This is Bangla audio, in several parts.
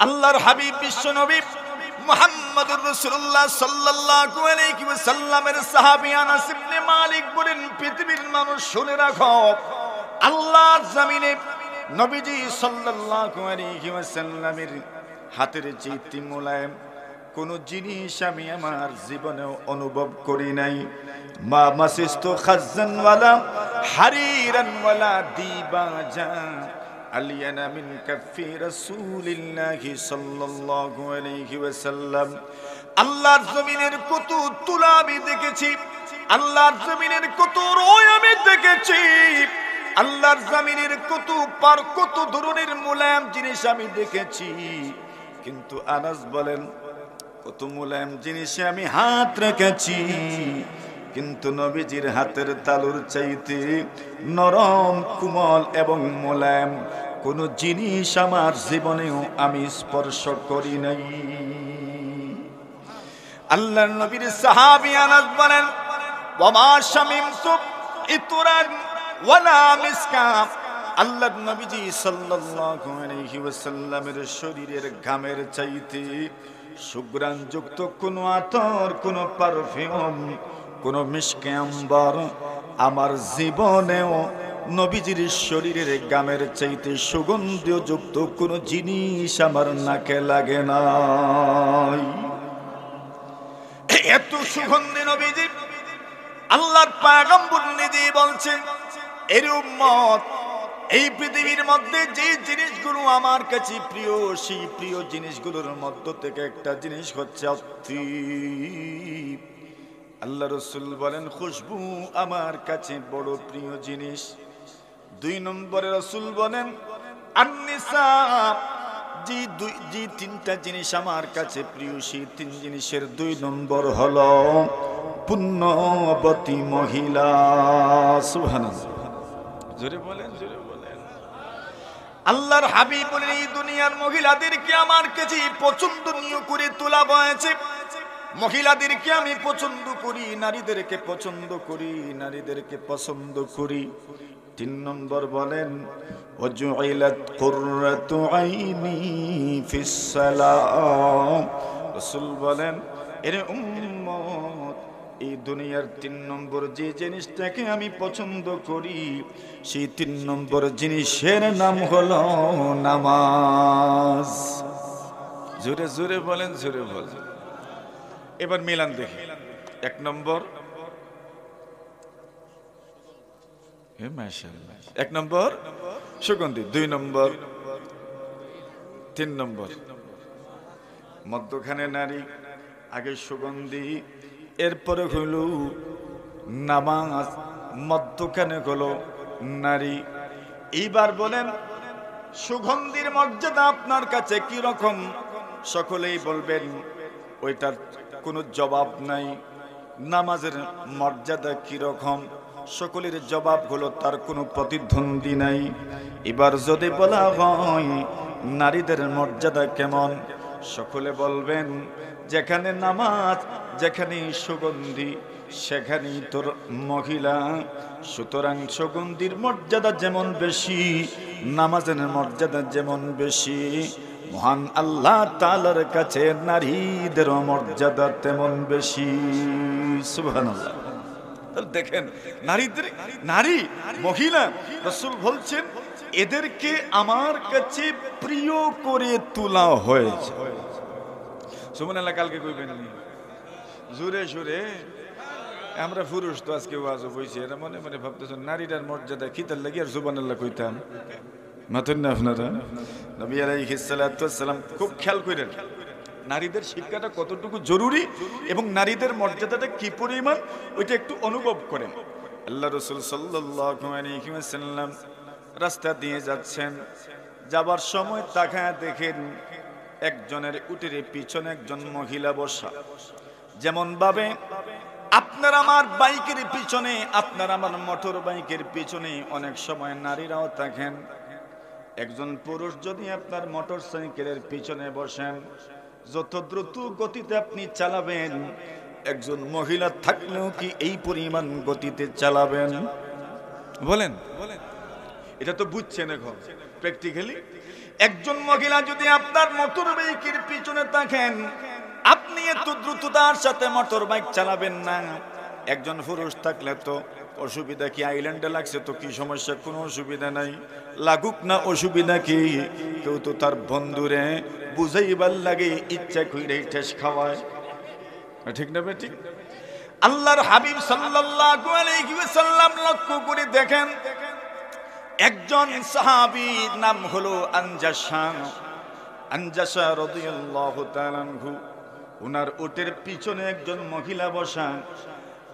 আল্লাহর হাবিব বিশ্ব নবী মুহাম্মদুর রাসূলুল্লাহ সাল্লাল্লাহু আলাইহি ওয়াসাল্লামের সাহাবী আনাস ইবনে মালিক বলেন, পৃথিবীর মানুষ শুনে রাখো, আল্লাহর জমিনে নবীজি সাল্লাল্লাহু আলাইহি ওয়াসাল্লামের হাতের চেয়ে মোলায়েম কোন জিনিস আমি আমার জীবনেও অনুভব করি নাই। মা মাসিস্তু খাজ্জান ওয়ালা হারিরান ওয়ালা দিবাজা আলিয়ানা মিন কাফি রাসূলিল্লাহি সাল্লাল্লাহু আলাইহি ওয়াসাল্লাম। আল্লাহর জমিনের কত তুলা আমি দেখেছি, আল্লাহর জমিনের কত রয় আমি দেখেছি, আল্লাহর জমিনের কত পার কত ধরনের মোলায়েম জিনিস আমি দেখেছি, কিন্তু আনাস বলেন কত মোলায়েম জিনিসে আমি হাত রেখেছি, কিন্তু নবীজির হাতের তালুর চাইতে নরম কোমল এবং মোলায়েম কোন জিনিস আমার জীবনেও আমি স্পর্শ করি নাই। আল্লাহর নবীর সাহাবী আনাস বলেন, ওয়ামা শামিমতু ইতরান ওয়ালা মিসকা। আল্লাহর নবীজি সাল্লাল্লাহু আলাইহি ওয়াসাল্লামের শরীরের ঘামের চাইতে সুঘ্রাণযুক্ত কোন আতর, কোন পারফিউম, কোন মিশকে আম্বার আমার জীবনেও নবীজির শরীরের ঘামের চাইতে সুগন্ধযুক্ত কোন জিনিস আমার নাকে লাগে নাই। এত সুগন্ধি নবীজি। আল্লাহর পয়গম্বর নিজে বলছেন, এর উম্মত এই পৃথিবীর মধ্যে যে জিনিসগুলো আমার কাছে প্রিয়, সেই প্রিয় জিনিসগুলোর মধ্য থেকে একটা জিনিস হচ্ছে আত্মীব। আল্লাহ রাসূল বলেন, খুশবু আমার কাছে বড় প্রিয় জিনিস। 2 নম্বরে রাসূল বলেন, আন-নিসা। যে 3টা জিনিস আমার কাছে প্রিয়, সেই 3 জিনিসের 2 নম্বর হলো পুণ্যবতী মহিলা। সুবহানাল্লাহ, জোরে বলেন, জোরে বলেন। আল্লাহর হাবিব বলেন, এই দুনিয়ার মহিলাদেরকে আমার কাছে পছন্দনীয় করে তোলা হয়েছে। মহিলাদেরকে আমি পছন্দ করি, নারীদেরকে পছন্দ করি, নারীদেরকে পছন্দ করি। 3 নম্বর বলেন, ওয়াজুইলাত কুররাতু আইনি ফিস সালাম। রাসূল বলেন, এর উম্মত এই দুনিয়ার 3 নম্বর যে জিনিসটাকে আমি পছন্দ করি, সেই 3 নম্বর জিনিসের নাম হলো নামাজ। জোরে জোরে বলেন, জোরে বলেন। এবার মিলান দেখি। 1 নম্বর, মাশাআল্লাহ, 1 নম্বর সুগন্ধি, 2 নম্বর, 3 নম্বর মধ্যখানে নারী, আগে সুগন্ধি, এরপরে হইল নামাজ, মধ্যখানে হলো নারী। এইবার বলেন, সুগন্ধির মর্যাদা আপনার কাছে কি রকম? সকলেই বলবেন ওইটার কোনো জবাব নাই। নামাজের মর্যাদা কি রকম? সকলের জবাব হলো তার কোনো প্রতিদ্বন্দ্বী নাই। এবার যদি বলা হয় নারীদের মর্যাদা কেমন, সকলে বলবেন যেখানে নামাজ, যেখানে সুগন্ধি, সেখানেই তোর মহিলা। সুতরাং সুগন্ধির মর্যাদা যেমন বেশি, নামাজের মর্যাদা যেমন বেশি, মহান আল্লাহ তাআলার কাছে নারীদের মর্যাদা তেমন বেশি। সুবহানাল্লাহ। দেখেন, নারীদের, নারী মহিলা, রাসূল বলছেন এদেরকে আমার কাছে প্রিয় করে তোলা হয়েছে। সুবহানাল্লাহ। কালকে কইবেন জোরে জোরে, আমরা পুরুষ তো আজকে ওয়াজ হইছে, এরা মনে মনে ভাবতেছেন নারীদের মর্যাদা কি তার লাগি আর সুবহানাল্লাহ কইতাম। মাথুন না আপনারা? নবী আলাইহিস সালাতু ওয়াস সালাম খুব খেয়াল করেন নারীদের শিক্ষাটা কতটুকু জরুরি এবং নারীদের মর্যাদাটা কি পরিমাণ, ওইটা একটু অনুভব করেন। আল্লাহ রাসূল সাল্লাল্লাহু আলাইহি ওয়াসাল্লাম রাস্তা দিয়ে যাচ্ছেন, যাবার সময় তাকায় দেখেন একজনের উটের পিছনে একজন মহিলা বসা। যেমন ভাবে আপনার আমার বাইকের পিছনে, আপনার আমার মোটর বাইকের পিছনে অনেক সময় নারীরাও থাকেন। একজন পুরুষ যদি আপনার মোটর সাইকেলের পিছনে বসেন, যত দ্রুত গতিতে আপনি চালাবেন, একজন মহিলা থাকলেও কি এই পরিমাণ গতিতে চালাবেন? বলেন, এটা তো বুঝছেন এখন প্র্যাকটিক্যালি। একজন মহিলা যদি আপনার মোটর বাইকের পিছনে থাকেন, আপনি এত দ্রুততার সাথে মোটর বাইক চালাবেন না। একজন পুরুষ থাকলে তো অসুবিধা কি? আইল্যান্ডে লাগছে তো কি সমস্যা? কোনো অসুবিধা নাই, লাগুক না অসুবিধা কি? কেউ তো তার বন্ধুরে বুঝাইবার লাগে ইচ্ছা কইরে ঠেস খাওয়ায়, ঠিক না ঠিক? আল্লাহর হাবিব সাল্লাল্লাহু আলাইহি ওয়াসাল্লাম লক্ষ্য করে দেখেন, একজন সাহাবী নাম হলো আনজাসা রাদিয়াল্লাহু তাআলা আনহু। উনার উটের পিছনে একজন মহিলা বসা,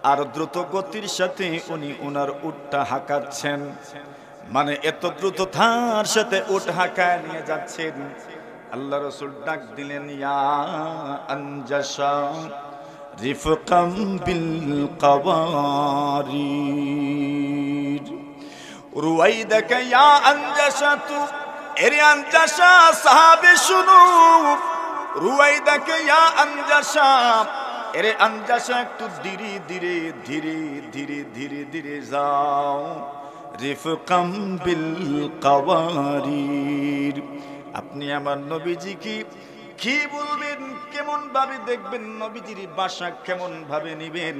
আর দ্রুত গতির সাথে উনি উনার উটটা হাঁকাচ্ছেন। মানে এত দ্রুততার সাথে উট হাঁকায় নিয়ে যাচ্ছেন। আল্লাহ রাসূল ডাক দিলেন, ইয়া আনজাসা রিফকাম বিল কাওয়ারির রুয়াইদাকা ইয়া আনজাসাতু। এরে আনজাসা সাহাবী শুনো, রুয়াইদাকা ইয়া আনজাসা, এরে আনজাসা একটু ধীরে ধীরে ধীরে ধীরে ধীরে ধীরে যাও। রিফকাম বিল কাওয়ারির, আপনি আমার নবীজিকে কি বলবেন, কেমন ভাবে দেখবেন, নবীজির ভাষা কেমন ভাবে নিবেন,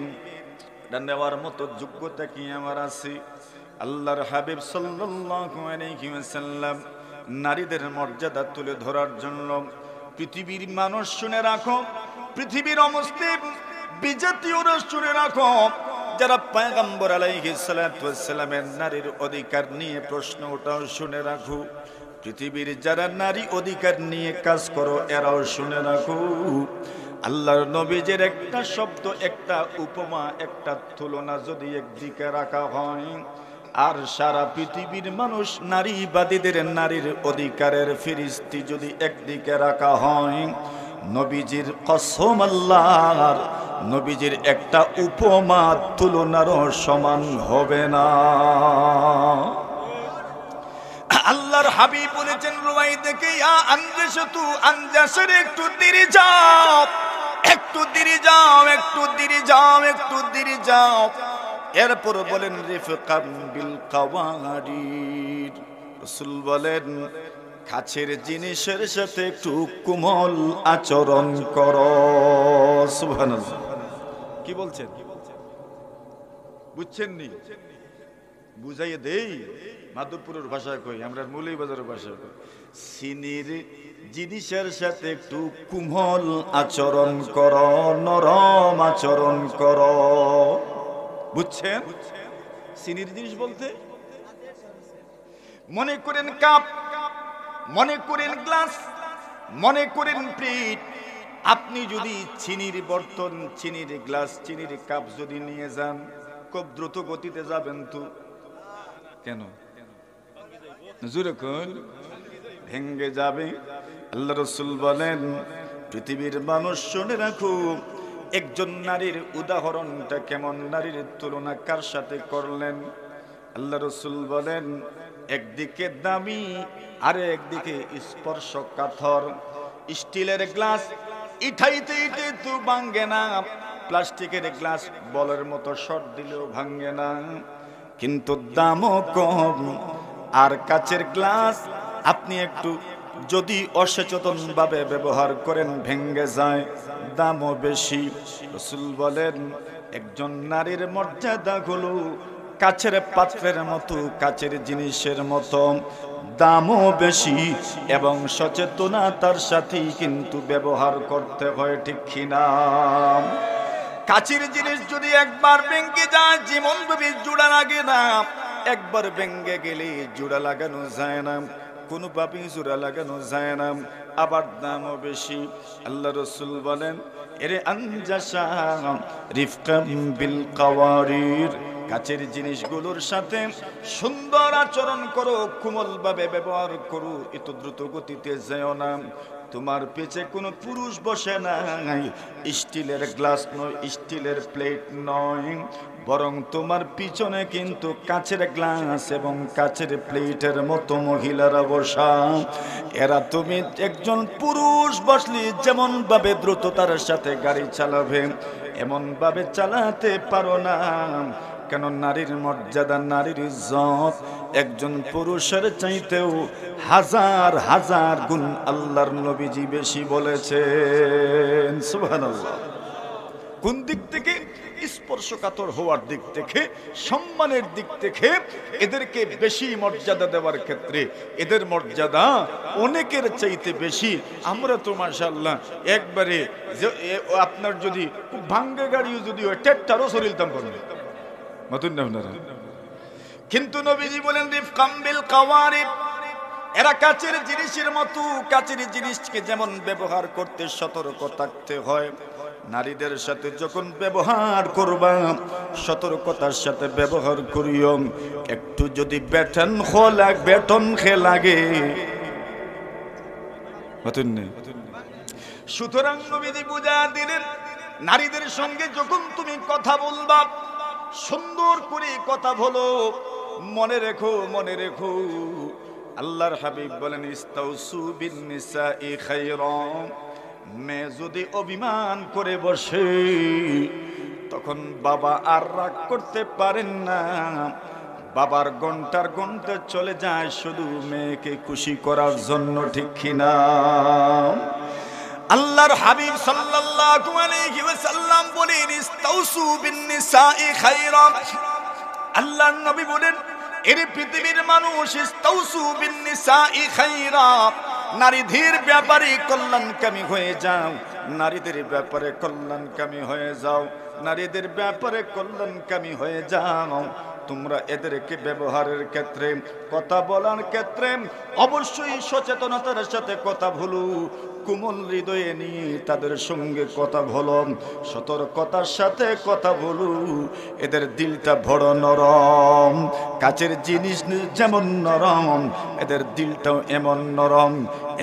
এটা নেওয়ার মতো যোগ্যতা কি আমার আছে? আল্লাহর হাবিব সাল্লাল্লাহু আলাইহি ওয়াসাল্লাম নারীদের মর্যাদা তুলে ধরার জন্য, পৃথিবীর মানুষ শুনে রাখো, পৃথিবীর অমুসলিম বিজাতীয়রা শুনে রাখো, যারা পয়গম্বর আলাইহিস সালাতু ওয়াস সালামের নারীর অধিকার নিয়ে প্রশ্ন ওঠাও শুনে রাখো, পৃথিবীর যারা নারী অধিকার নিয়ে কাজ করো এরাও শুনে রাখো, আল্লাহর নবীজির একটা শব্দ, একটা উপমা, একটা তুলনা যদি একদিকে রাখা হয়, আর সারা পৃথিবীর মানুষ নারীবাদীদের নারীর অধিকারের ফিরিস্তি যদি একদিকে রাখা হয়, নবীজির কসম আল্লাহর, নবীজির একটা উপমা তুলনারও সমান হবে না। আল্লাহর হাবিব বলেছেন, রুয়াইদাকে ইয়া আনজাসাতু, আনজাসার একটু ধীরে যাও, একটু ধীরে যাও, একটু ধীরে যাও, একটু ধীরে যাও। এরপর বলেন রিফকাম বিল কাওয়ারির, রাসূল বলেন কাছের জিনিসের সাথে একটু কোমল আচরণ করো। সুবহানাল্লাহ। কি বলছেন বুঝছেন নি? বুঝাইয়ে দেই, মাধবপুরের ভাষায় কই, আমরা মৌলভীবাজারের ভাষায় কই, সিনির জিনিসের সাথে একটু কোমল আচরণ করো, নরম আচরণ করো। বুঝছেন? সিনির জিনিস বলতে মনে করেন কাপ, মনে করেন গ্লাস, মনে করেন প্লেট। আপনি যদি চিনির বর্তন, চিনির গ্লাস, চিনির কাপ যদি নিয়ে যান, খুব দ্রুত গতিতে যাবেন তো? কেন? জোরে কোন? ভেঙ্গে যাবে। আল্লাহ রাসূল বলেন, পৃথিবীর মানুষ শুনে রাখো, একজন নারীর উদাহরণটা কেমন, নারীর তুলনা কার সাথে করলেন? আল্লাহ রাসূল বলেন, একদিকে দামি আর একদিকে স্পর্শকাতর। স্টিলের গ্লাস ইঠাইতে ইঠাইতে তো ভাঙে না, প্লাস্টিকের গ্লাস বলের মতো শর্ট দিলেও ভাঙে না, কিন্তু দামও কম। আর কাচের গ্লাস আপনি একটু যদি অসচেতন ভাবে ব্যবহার করেন ভেঙে যায়, দামও বেশি। রাসূল বলেন, একজন নারীর মর্যাদা হলো কাচের পাত্রের মতো, কাচের জিনিসের মতো, দামও বেশি এবং সচেতনতার সাথেই কিন্তু ব্যবহার করতে হয়, ঠিক কিনা? কাচের জিনিস যদি একবার ভেঙে যায়, যেমন ভাবে জোড়া লাগে না, একবার ভেঙে গেলে জোড়া লাগানো যায় না, কোনোভাবেই জোড়া লাগানো যায় না, আবার দামও বেশি। আল্লাহ রাসূল বলেন, এরে আনজাসা রিফকাম বিল কাওয়ারির, কাচের জিনিসগুলোর সাথে সুন্দর আচরণ করো, কোমল ভাবে ব্যবহার করো, এত দ্রুত গতিতে যেও না। তোমার পেছে কোনো পুরুষ বসে নাই, স্টিলের গ্লাস নয়, স্টিলের প্লেট নয়, বরং তোমার পিছনে কিন্তু কাচের গ্লাস এবং কাচের প্লেটের মতো মহিলারা বসা। এরা তুমি একজন পুরুষ বসলে যেমন ভাবে দ্রুততার সাথে গাড়ি চালাবে, এমন ভাবে চালাতে পারো না। কেন নারীর মর্যাদা, নারীর ইজ্জত একজন পুরুষের চাইতেও হাজার হাজার গুণ আল্লাহর নবীজি বেশি বলেছেন। সুবহানাল্লাহ। কোন দিক থেকে? স্পর্শকাতর হওয়ার দিক থেকে, সম্মানের দিক থেকে এদেরকে বেশি মর্যাদা দেওয়ার ক্ষেত্রে এদের মর্যাদা অনেকের চাইতে বেশি। আমরা তো মাশাআল্লাহ একবারে আপনার যদি ভাঙ্গা গাড়িও যদি হয় টেট্টারও শরীরতাম পারবে মতন না আপনারা। কিন্তু নবীজি বলেন রিফকাম বিল কাওয়ারিব, এরা কাচের জিনিসের মতো। কাচের জিনিসকে যেমন ব্যবহার করতে সতর্ক থাকতে হয়, নারীদের সাথে যখন ব্যবহার করবা সতর্কতার সাথে ব্যবহার করিও। একটু যদি বেটন খে লাগে সুতরাং নবীজি বুঝা দিলেন, নারীদের সঙ্গে যখন তুমি কথা বলবা সুন্দর করে কথা বলো। মনে রেখো আল্লাহর হাবিব বলেন ইস্তাউসু বিন নিসাই খায়রা। মেয়ে যদি অভিমান করে বসে তখন বাবা আর রাগ করতে পারেন না, বাবার ঘন্টার ঘন্টা চলে যায় শুধু মেয়েকে খুশি করার জন্য, ঠিক কিনা? আল্লাহর হাবিব সাল্লাল্লাহু আলাইহি ওয়াসাল্লাম বলেন ইস্তাউসু বিন নিসাই খায়রা। আল্লাহর নবী বলেন এর পৃথিবীর মানুষ ইস্তাউসু বিন নিসাই খায়রা, নারীদের ব্যাপারে কল্যাণকামী হয়ে যাও, নারীদের ব্যাপারে কল্যাণকামী হয়ে যাও, নারীদের ব্যাপারে কল্যাণকামী হয়ে যাও। তোমরা এদেরকে ব্যবহারের ক্ষেত্রে, কথা বলার ক্ষেত্রে অবশ্যই সচেতনতার সাথে কথা বলো, কোমল হৃদয়ে নিয়ে তাদের সঙ্গে কথা বলো, সতর্কতার সাথে কথা বলো। এদের দিলটা বড় নরম, কাচের জিনিস যেমন নরম এদের দিলটাও এমন নরম।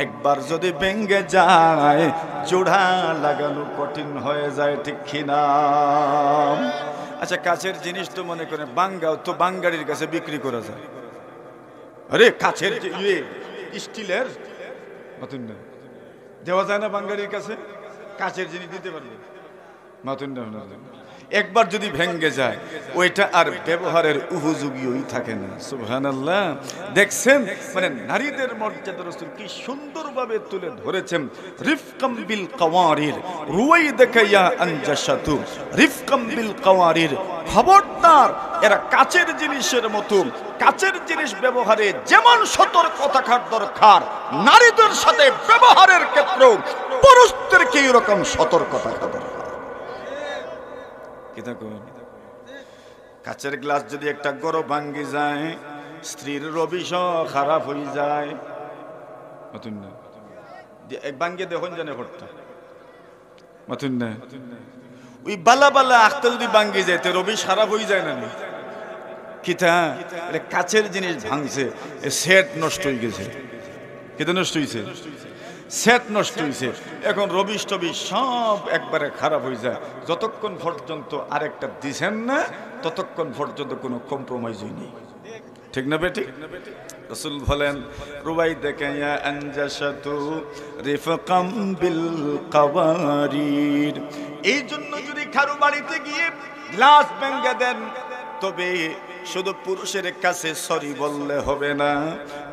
একবার যদি ভেঙে যায় জোড়া লাগানো কঠিন হয়ে যায়, ঠিক কিনা? আচ্ছা, কাছের জিনিস তো মনে করেন বাঙ্গাও তো বাঙ্গাড়ির কাছে বিক্রি করা যায়। আরে কাছের স্টিলের মতন না দেওয়া যায় না বাঙ্গাড়ির কাছে, কাছের জিনিস দিতে পারবে মতন না। একবার যদি ভেঙে যায় ওইটা আর ব্যবহারের উপযোগীই থাকে না। সুবহানাল্লাহ। দেখছেন মানে নারীদের মর্যাদা রাসূল কি সুন্দরভাবে তুলে ধরেছেন। রিফকাম বিল কাওয়ারির, রুয়াই দেখাইয়া আনজাসাতু রিফকাম বিল কাওয়ারির। খবরদার, এরা কাচের জিনিসের মতো, কাচের জিনিস ব্যবহারে যেমন সতর্ক থাকার দরকার, নারীদের সাথে ব্যবহারের ক্ষেত্রেও পুরুষদেরকে এরকম সতর্ক থাকা দরকার। কাচের গ্লাস যদি একটা গরো ভাঙ্গি যায়, স্ত্রীর রবিশ খারাপ হয়ে যায়। ভাঙ্গে দেখুন জানে ভরটা মতুন না, ওই বালা বালা আখটা যদি ভাঙ্গি যায় তো রবিশ খারাপ হয়ে যায় না? কিতা কাচের জিনিস ভাঙছে, সেট নষ্ট হয়ে গেছে। কিতা নষ্ট হয়েছে? সেট নষ্ট হয়েছে। এখন রবিশ টবিশ সব একবারে খারাপ হয়ে যায়। যতক্ষণ পর্যন্ত আরেকটা দিছেন না ততক্ষণ পর্যন্ত কোনো কম্প্রোমাইজ হয়নি, ঠিক না বেটি? রাসূল বলেন রুবাই দেখাইয়া আনজাসাতু রিফকাম বিল কাওয়ারির। এই জন্য যদি কারো বাড়িতে গিয়ে গ্লাস ভেঙে দেন তবে শুধু পুরুষের কাছে সরি বললে হবে না,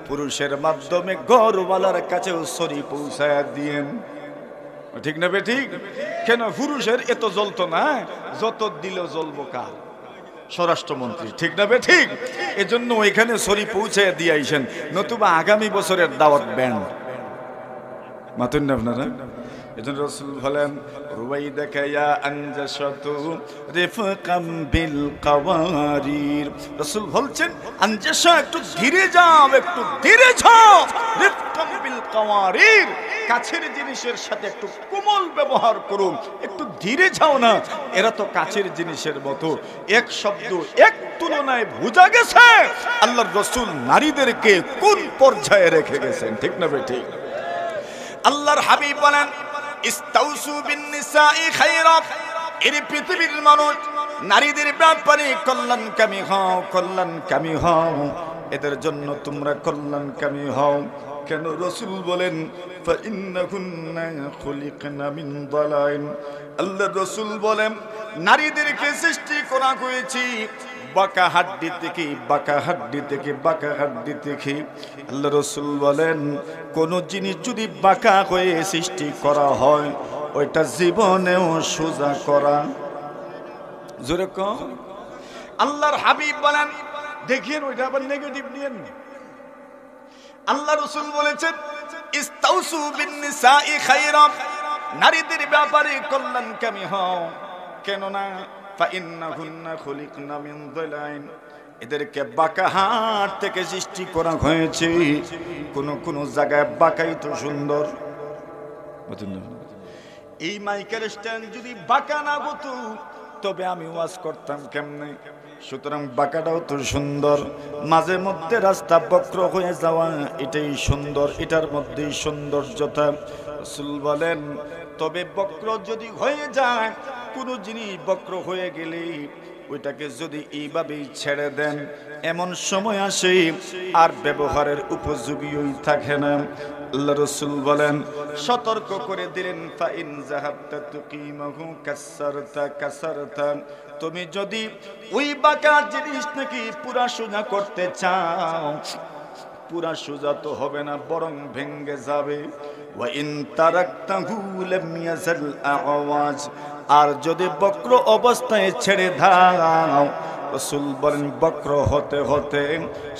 পুরুষের মাধ্যমে ঘরওয়ালার কাছেও সরি পৌঁছায়া দিয়েন, ঠিক না বেঠিক? কেন পুরুষের এত জ্বলতো না, যত দিল জ্বলবো কার? স্বরাষ্ট্রমন্ত্রী, ঠিক না বেঠিক? এজন্য ওইখানে সরি পৌঁছায়া দিয়ে আইসেন, নতুবা আগামী বছরের দাওয়াত ব্যান্ড মাতুন না আপনারা। এজন্য রাসূল বলেন রুবাই দেখাইয়া আনজাসাতু রিফকাম বিল কাওয়ারির। রাসূল বলছেন আনজাসা একটু ধীরে যাও, একটু ধীরে যাও। রিফকাম বিল কাওয়ারির, কাছের জিনিসের সাথে একটু কোমল ব্যবহার করুন, একটু ধীরে যাও না। এরা তো কাছের জিনিসের মতো। এক শব্দ এক তুলনায় বোঝা গেছে আল্লাহর রাসূল নারীদেরকে কোন পর্যায়ে রেখে গেছেন, ঠিক না বেঠিক? আল্লাহর হাবিব বলেন ইস্তাউসু বিন নিসাই খায়রা। এই পৃথিবীর মানুষ নারীদের ব্যাপারে কল্যাণকামী হও, কল্যাণকামী হও, এদের জন্য তোমরা কল্যাণকামী হও। কেন? রাসূল বলেন ফাইন্নাকুন্না খুলিকনা মিন দালাইন। আল্লাহর রাসূল বলেন নারীদেরকে সৃষ্টি করা হয়েছে বাঁকা হাড্ডি থেকে বাঁকা হাড্ডি থেকে বাঁকা হাড্ডি থেকে। আল্লাহ রাসূল বলেন কোন জিনিস যদি বাঁকা হয়ে সৃষ্টি করা হয় ওইটা জীবনেও সোজা করা। জোরে কম। আল্লাহর হাবিব বলেন দেখেন ওইটা আবার নেগেটিভ নিয়েন না। আল্লাহ রাসূল বলেছেন ইস্তাউসু বিন নিসাই খায়রা, নারীদের ব্যাপারে কল্যাণকামী হও, কেননা ফাইন্নাহুন্না খুলিকনা মিন যিলাইন, এদেরকে বাঁকা হাড় থেকে সৃষ্টি করা হয়েছে। কোন জায়গায় বাঁকাই তো সুন্দর। এই মাইকেল স্ট্যান্ড যদি বাঁকা না হতো তবে আমি ওয়াজ করতাম কেমনে? সুতরাং বাঁকাটাও তো সুন্দর, মাঝে মধ্যে রাস্তা বক্র হয়ে যাওয়া এটাই সুন্দর, এটার মধ্যেই সৌন্দর্যতা। রাসূল বলেন তবে বক্র যদি হয়ে যায়, কোনো জিনিস বক্র হয়ে গেলে ওইটাকে যদি এইভাবেই ছেড়ে দেন এমন সময় আসে আর ব্যবহারের উপযোগীই থাকে না। আল্লাহ রাসূল বলেন সতর্ক করে দিলেন ফাইন যাহাবতা তুকিমাহু কাসসারতা কাসারতা, তুমি যদি ওই বাঁকা জিনিস নাকি পুরা সোজা করতে চাও, পুরা সোজা তো হবে না বরং ভেঙে যাবে। ওয়া ইন তারাকতাহু লাম ইয়াজাল আওয়াজ, আর যদি বক্র অবস্থায় ছেড়ে দাও, রাসূল বলেন বক্র হতে হতে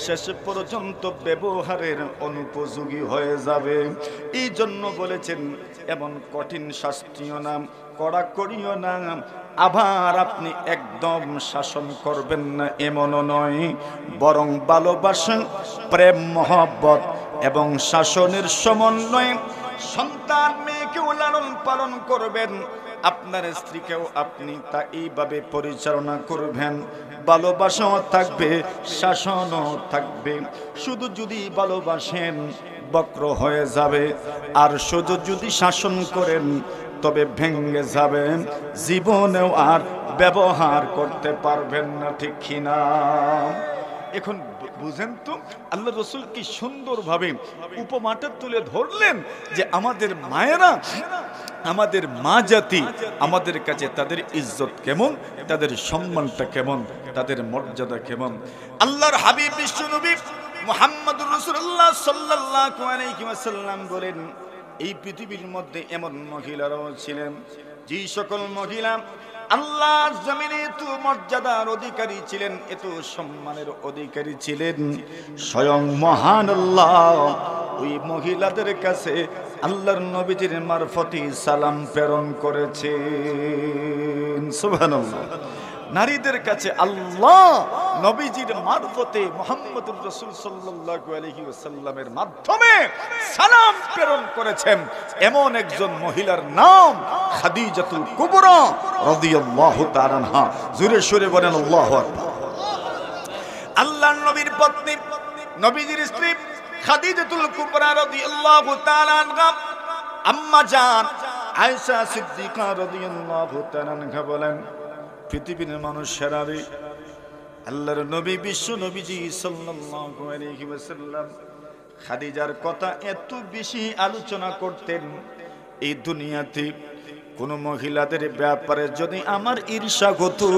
শেষ পর্যন্ত ব্যবহারের অনুপযোগী হয়ে যাবে। এই জন্য বলেছেন এমন কঠিন শাস্তিও না, কড়াকড়িও না, আবার আপনি একদম শাসন করবেন না এমনও নয়, বরং ভালোবাসা, প্রেম, মহব্বত এবং শাসনের সমন্বয়ে সন্তান মেয়েকেও লালন পালন করবেন, আপনার স্ত্রীকেও আপনি তা এইভাবে পরিচালনা করবেন। ভালোবাসাও থাকবে, শাসনও থাকবে। শুধু যদি ভালোবাসেন বক্র হয়ে যাবে, আর শুধু যদি শাসন করেন তবে ভেঙে যাবেন, জীবনেও আর ব্যবহার করতে পারবেন না, ঠিক কিনা? এখন বুঝেন তো আল্লাহ রাসূল কি সুন্দরভাবে উপমাটা তুলে ধরলেন যে আমাদের মায়েরা, আমাদের মা জাতি, আমাদের কাছে তাদের ইজ্জত কেমন, তাদের সম্মানটা কেমন, তাদের মর্যাদা কেমন। আল্লাহর হাবিব বিশ্বনবী মুহাম্মদুর রাসূলুল্লাহ সাল্লাল্লাহু আলাইহি ওয়াসাল্লাম বলেন এই পৃথিবীর মধ্যে এমন মহিলারাও ছিলেন যে সকল মহিলা আল্লাহর জমিনে এত মর্যাদার অধিকারী ছিলেন, এত সম্মানের অধিকারী ছিলেন, স্বয়ং মহান আল্লাহ ওই মহিলাদের কাছে আল্লাহর নবীজির মারফতে সালাম প্রেরণ করেছেন। সুবহানাল্লাহ। নারীদের কাছে আল্লাহ নবীজির মারফতে মুহাম্মদুর রাসূল সাল্লাল্লাহু আলাইহি ওয়াসাল্লামের মাধ্যমে সালাম প্রেরণ করেছেন এমন একজন মহিলার নাম খাদিজাতুল কুবরা রাদিয়াল্লাহু তাআলা আনহা। জোরে সোরে বলেন আল্লাহু আকবার। আল্লাহর নবীর পত্নী, নবীজির স্ত্রী খাদিজাতুল কুবরা রাদিয়াল্লাহু তাআলা আনহা আম্মা জান আয়েশা সিদ্দিকা রাদিয়াল্লাহু তাআলা আনহা বলেন পৃথিবীর মানুষেরা রে, আল্লাহর নবী বিশ্ব নবীজি সাল্লাল্লাহু আলাইহি ওয়াসাল্লাম খাদিজার কথা এত বেশি আলোচনা করতেন, এই দুনিয়াতে কোন মহিলাদের ব্যাপারে যদি আমার ঈর্ষা হতো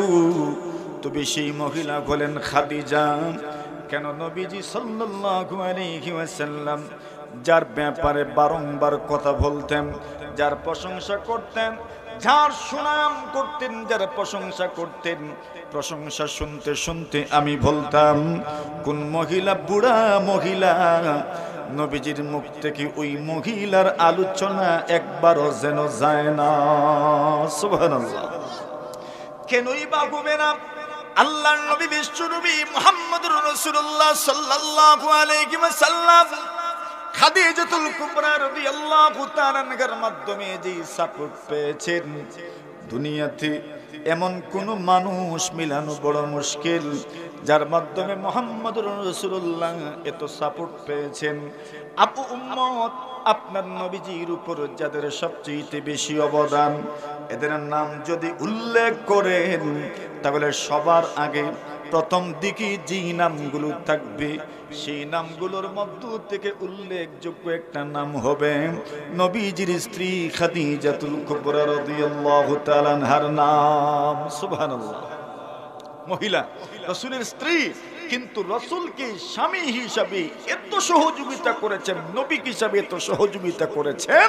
তবে সেই মহিলা হলেন খাদিজা। কেন? নবীজি সাল্লাল্লাহু আলাইহি ওয়াসাল্লাম যার ব্যাপারে বারংবার কথা বলতেন, যার প্রশংসা করতেন, যার সুনাম করতেন, যার প্রশংসা করতেন, প্রশংসা শুনতে শুনতে আমি বলতাম কোন মহিলা, বুড়া মহিলা, নবীজির মুখ থেকে ওই মহিলার আলোচনা একবারও যেন যায় না। সুবহানাল্লাহ। কেনই বা হবে না? আল্লাহর নবী বিশ্ব নবী মুহাম্মদুর রাসূলুল্লাহ সাল্লাল্লাহু আলাইহি ওয়াসাল্লাম খাদিজাতুল কুবরা রাদিয়াল্লাহু তাআলা আনহার মাধ্যমে যে সাপোর্ট পেয়েছেন, দুনিয়াতে এমন কোন মানুষ মিলানো বড় মুশকিল যার মাধ্যমে মুহাম্মদুর রাসূলুল্লাহ এত সাপোর্ট পেয়েছেন। আপু উম্মত, আপনার নবীজির উপর যাদের সবচেয়ে বেশি অবদান, এদের নাম যদি উল্লেখ করেন তাহলে সবার আগে প্রথম দিকে যে নামগুলো থাকবে সেই নামগুলোর মধ্য থেকে উল্লেখযোগ্য একটা নাম হবে নবীজির স্ত্রী খাদিজাতুল কুবরা রাদিয়াল্লাহু তাআলা আনহার নাম। সুবহানাল্লাহ। মহিলা, রাসূলের স্ত্রী, কিন্তু রাসূলকে স্বামী হিসাবে এত সহযোগিতা করেছেন, নবী হিসাবে এত সহযোগিতা করেছেন,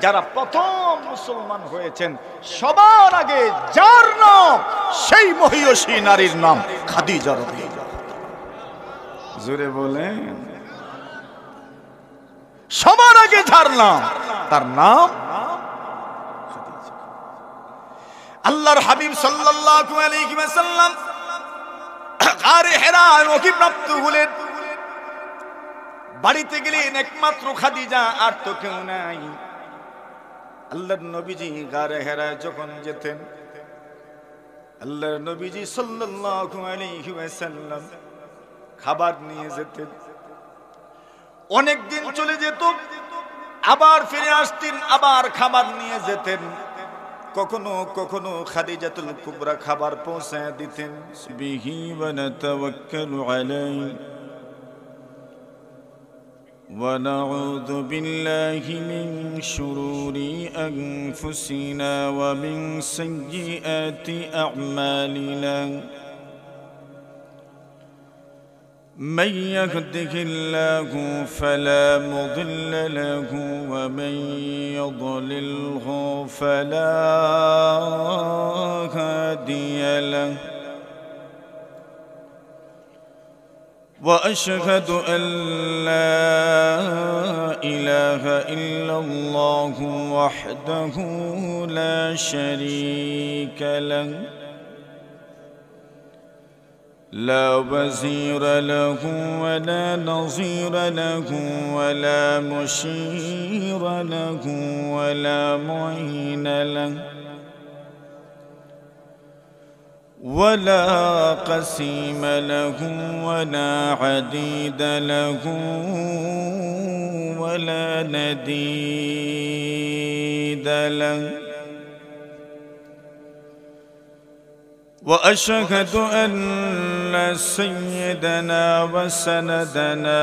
যারা প্রথম মুসলমান হয়েছেন সবার আগে যার নাম, সেই মহিয়সী নারীর নাম খাদিজা রাদিয়াল্লাহু আনহা। জোরে বলেন, সবার আগে যার নাম, তার নাম খাদিজা। আল্লাহর হাবিব সাল্লাল্লাহু আলাইহি ওয়াসাল্লাম গারে হেরায় অভিপ্রাপ্ত হলেন। বাড়িতে গেলেন একমাত্র খাদিজা, আর তো কেউ নাই। আল্লাহর নবীজি গারে হেরায় যখন যেতেন, আল্লাহর নবীজি সাল্লাল্লাহু আলাইহি ওয়াসাল্লাম খাবার নিয়ে যেতেন। অনেক দিন চলে যেত, আবার ফিরে আসতেন, আবার খাবার নিয়ে যেতেন। কখনো কখনো খাদিজাতুল কুবরা খাবার পৌঁছায় দিতেন। বিহি ওয়া নাতাওয়াক্কালু আলাইহি ওয়া নাউযু বিল্লাহি মিন শুরুরি আনফুসিনা ওয়া মিন সাইয়্যাতি আ'মালিনা। من يهده الله فلا مضل له ومن يضلله فلا هادي له. وأشهد أن لا إله إلا الله وحده لا شريك له لا وزير له ولا نظير له ولا مشير له ولا معين له ولا قسيم له ولا عديد له ولا نديد له. وأشهد أن سيدنا وسندنا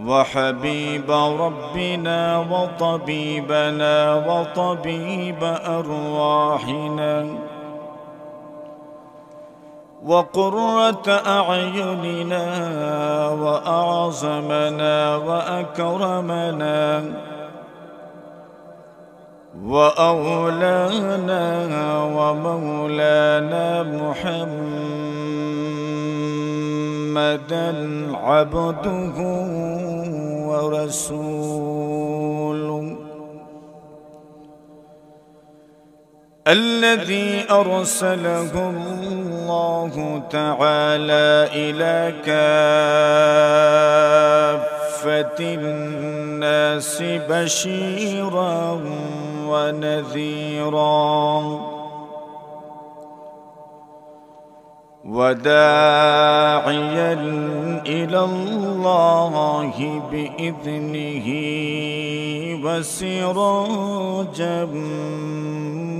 وحبيب ربنا وطبيبنا وطبيب أرواحنا وقرة أعيننا وأعظمنا وأكرمنا وأولانا ومولانا محمدا عبده ورسوله الذي أرسله الله تعالى إلى كافة الناس بشيرا ونذيرا وداعيا إلى الله بإذنه وسراجا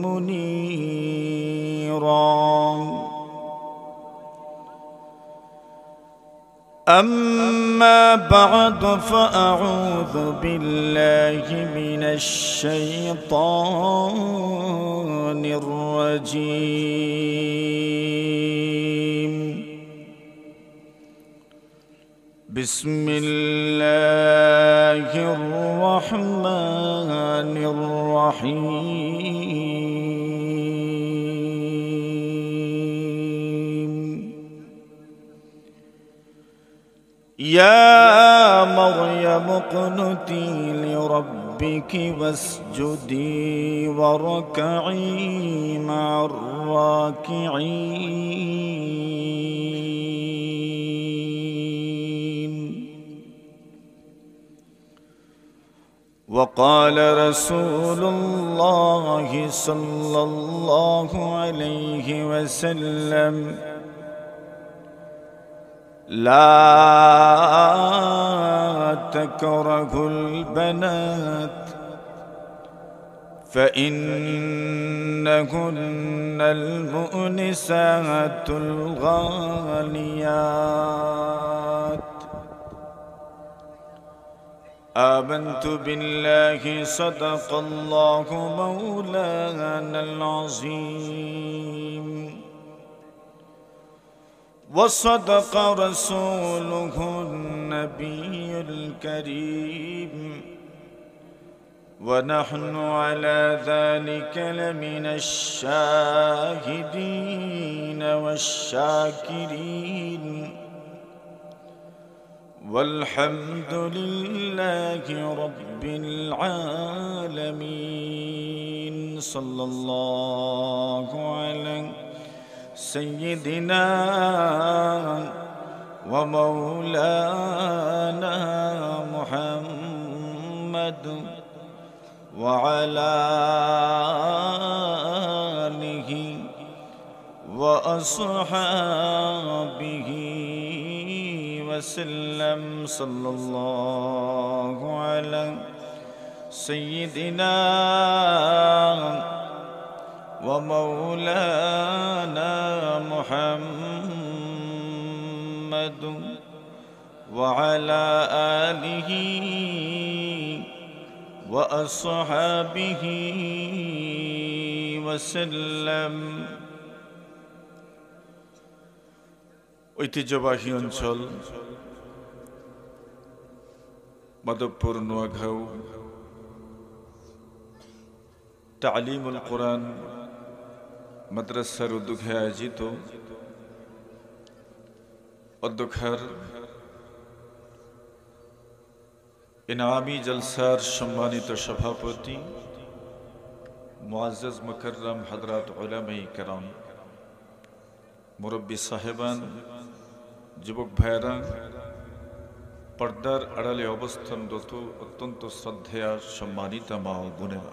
منيرا. أما بعد فأعوذ بالله من الشيطان الرجيم. بسم الله الرحمن الرحيم. يا مريم اقنتي لربك واسجدي واركعي مع الراكعين. وقال رسول الله صلى الله عليه وسلم لا تكرهوا البنات فإنهن المؤنسات الغاليات آمنت بالله صدق الله مولانا العظيم وصدق رسوله النبي الكريم ونحن على ذلك لمن الشاهدين والشاكرين والحمد لله رب العالمين صلى الله على سيدنا ومولانا محمد وعلى آله وأصحابه وسلم صلى الله على سيدنا ومولانا محمد وعلى آله وأصحابه وسلم ঐতিহ্যবাহী অঞ্চল মাধবপুর নোয়াঘাও তালিমুল কোরআন মাদ্রাসার উদ্যোগে আয়োজিত অধ্যক্ষার ইনামি জলসার সম্মানিত সভাপতি মুআজ্জাজ মুকাররম হযরত উলামায়ে কেরাম, মুরব্বী সাহেবান, যুবক ভাইয়েরা, পর্দার আড়ালে অবস্থানরত অত্যন্ত শ্রদ্ধেয়া সম্মানিতা মা ও বোনেরা,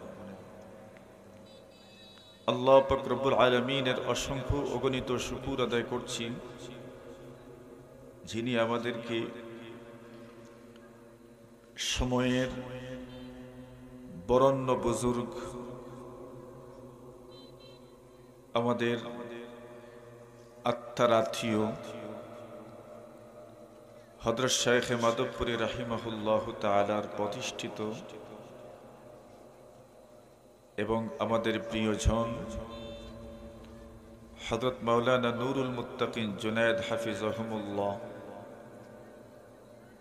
আল্লাহ পাক রব্বুল আলামিনের অসংখ্য অগণিত শুকর আদায় করছি, যিনি আমাদেরকে সময়ের বরেণ্য বুজুর্গ, আমাদের আত্মার আত্মীয় হযরত শাইখে মাধবপুরী রাহিমাহুল্লাহু তাআলার প্রতিষ্ঠিত এবং আমাদের প্রিয়জন হযরত মাওলানা নুরুল মুত্তাকিন জুনায়েদ হাফিজাহুমুল্লাহ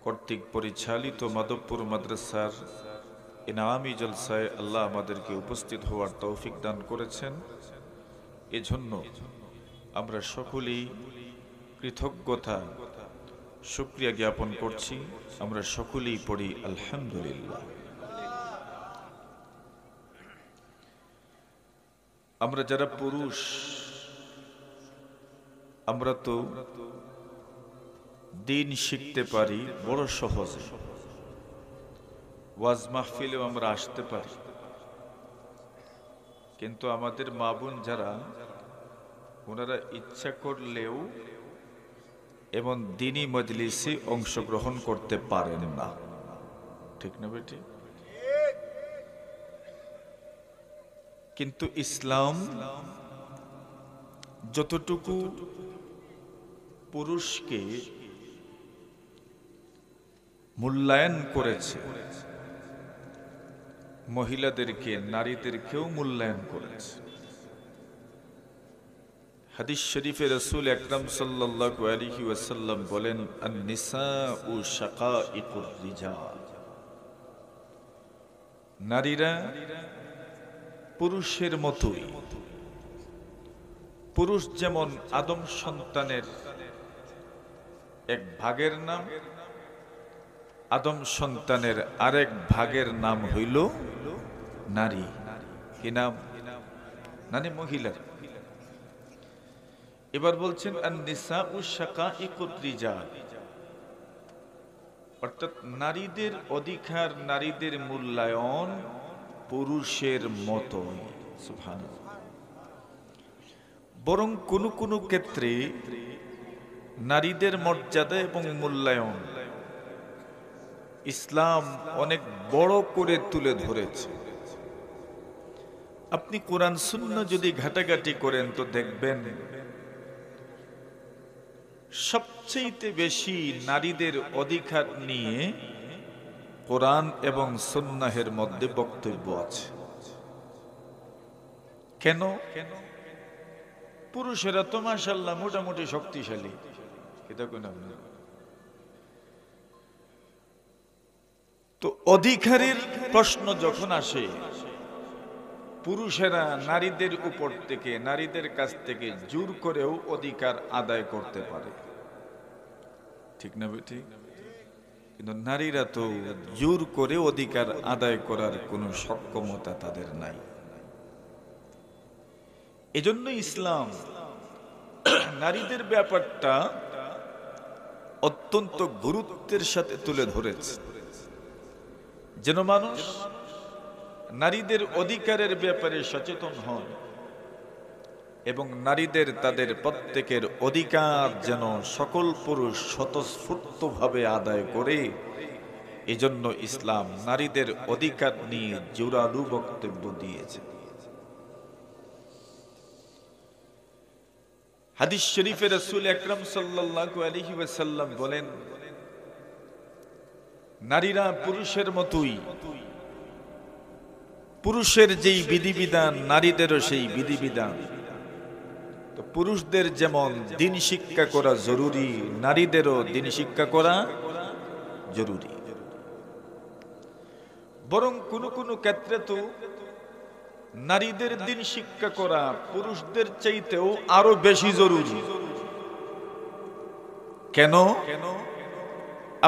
কর্তৃক পরিচালিত মাধবপুর মাদ্রাসার ইনামি জলসায় আল্লাহ আমাদেরকে উপস্থিত হওয়ার তৌফিক দান করেছেন। এজন্য আমরা সকলেই কৃতজ্ঞতা শুকরিয়া জ্ঞাপন করছি। আমরা সকলেই পড়ি আলহামদুলিল্লাহ। আমরা যারা পুরুষ, আমরা তো দিন শিখতে পারি বড় সহজে, ওয়াজ মাহফিলেও আমরা আসতে পারি, কিন্তু আমাদের মা বোন যারা, ওনারা ইচ্ছা করলেও এমন দিনী মজলিসে অংশগ্রহণ করতে পারেন না, ঠিক না বেটি? কিন্তু ইসলাম যতটুকু পুরুষকে মূল্যায়ন করেছে, মহিলাদেরকে, নারীদেরকেও মূল্যায়ন করেছে। হাদিস শরীফে রাসূল আকরাম সাল্লাল্লাহু আলাইহি ওয়াসাল্লাম বলেন, আন-নিসাউ শাকাঈকুর রিজাল, নারীরা পুরুষের মতোই। পুরুষ যেমন আদম সন্তানের এক ভাগের নাম, আদম সন্তানের আরেক ভাগের নাম হইল নারী। কি নাম? মানে মহিলা। এবার বলছেন আন-নিসাউ শাকাঈকুর রিজাল, অর্থাৎ নারীদের অধিকার, নারীদের মূল্যায়ন পুরুষের মতোই। সুবহানাল্লাহ। বরং কোনো কোনো ক্ষেত্রে নারীদের মর্যাদা এবং মূল্যায়ন ইসলাম অনেক বড় করে তুলে ধরেছে। আপনি কোরআন সুন্নাহ যদি ঘাটাঘাটি করেন তো দেখবেন সবচেয়ে বেশি নারীদের অধিকার নিয়ে কোরআন এবং সুন্নাহের মধ্যে বক্তব্য আছে। কেন? পুরুষেরা তো মাশাআল্লাহ মোটামুটি শক্তিশালী, এটা কোন আপনার তো অধিকারের প্রশ্ন যখন আসে, পুরুষেরা নারীদের উপর থেকে, নারীদের কাছ থেকে জোর করেও অধিকার আদায় করতে পারে, ঠিক না বেটি? কিন্তু নারীরা তো জোর করে অধিকার আদায় করার কোনো সক্ষমতা তাদের নাই। এজন্য ইসলাম নারীদের ব্যাপারটা অত্যন্ত গুরুত্বের সাথে তুলে ধরেছে, যেন মানুষ নারীদের অধিকারের ব্যাপারে সচেতন হন এবং নারীদের তাদের প্রত্যেকের অধিকার যেন সকল পুরুষ স্বতঃস্ফূর্তভাবে আদায় করে। এজন্য ইসলাম নারীদের অধিকার নিয়ে জোরালো বক্তব্য দিয়েছে। হাদিস শরীফে রাসূল আকরাম সাল্লাল্লাহু আলাইহি ওয়াসাল্লাম বলেন, নারীরা পুরুষের মতোই, পুরুষের যেই বিধিবিধান নারীদেরও সেই বিধিবিধান। তো পুরুষদের যেমন দিন শিক্ষা করা জরুরি, নারীদেরও দিন শিক্ষা করা জরুরি। বরং কোনো কোনো ক্ষেত্রে তো নারীদের দিন শিক্ষা করা পুরুষদের চাইতেও আরো বেশি জরুরি। কেন?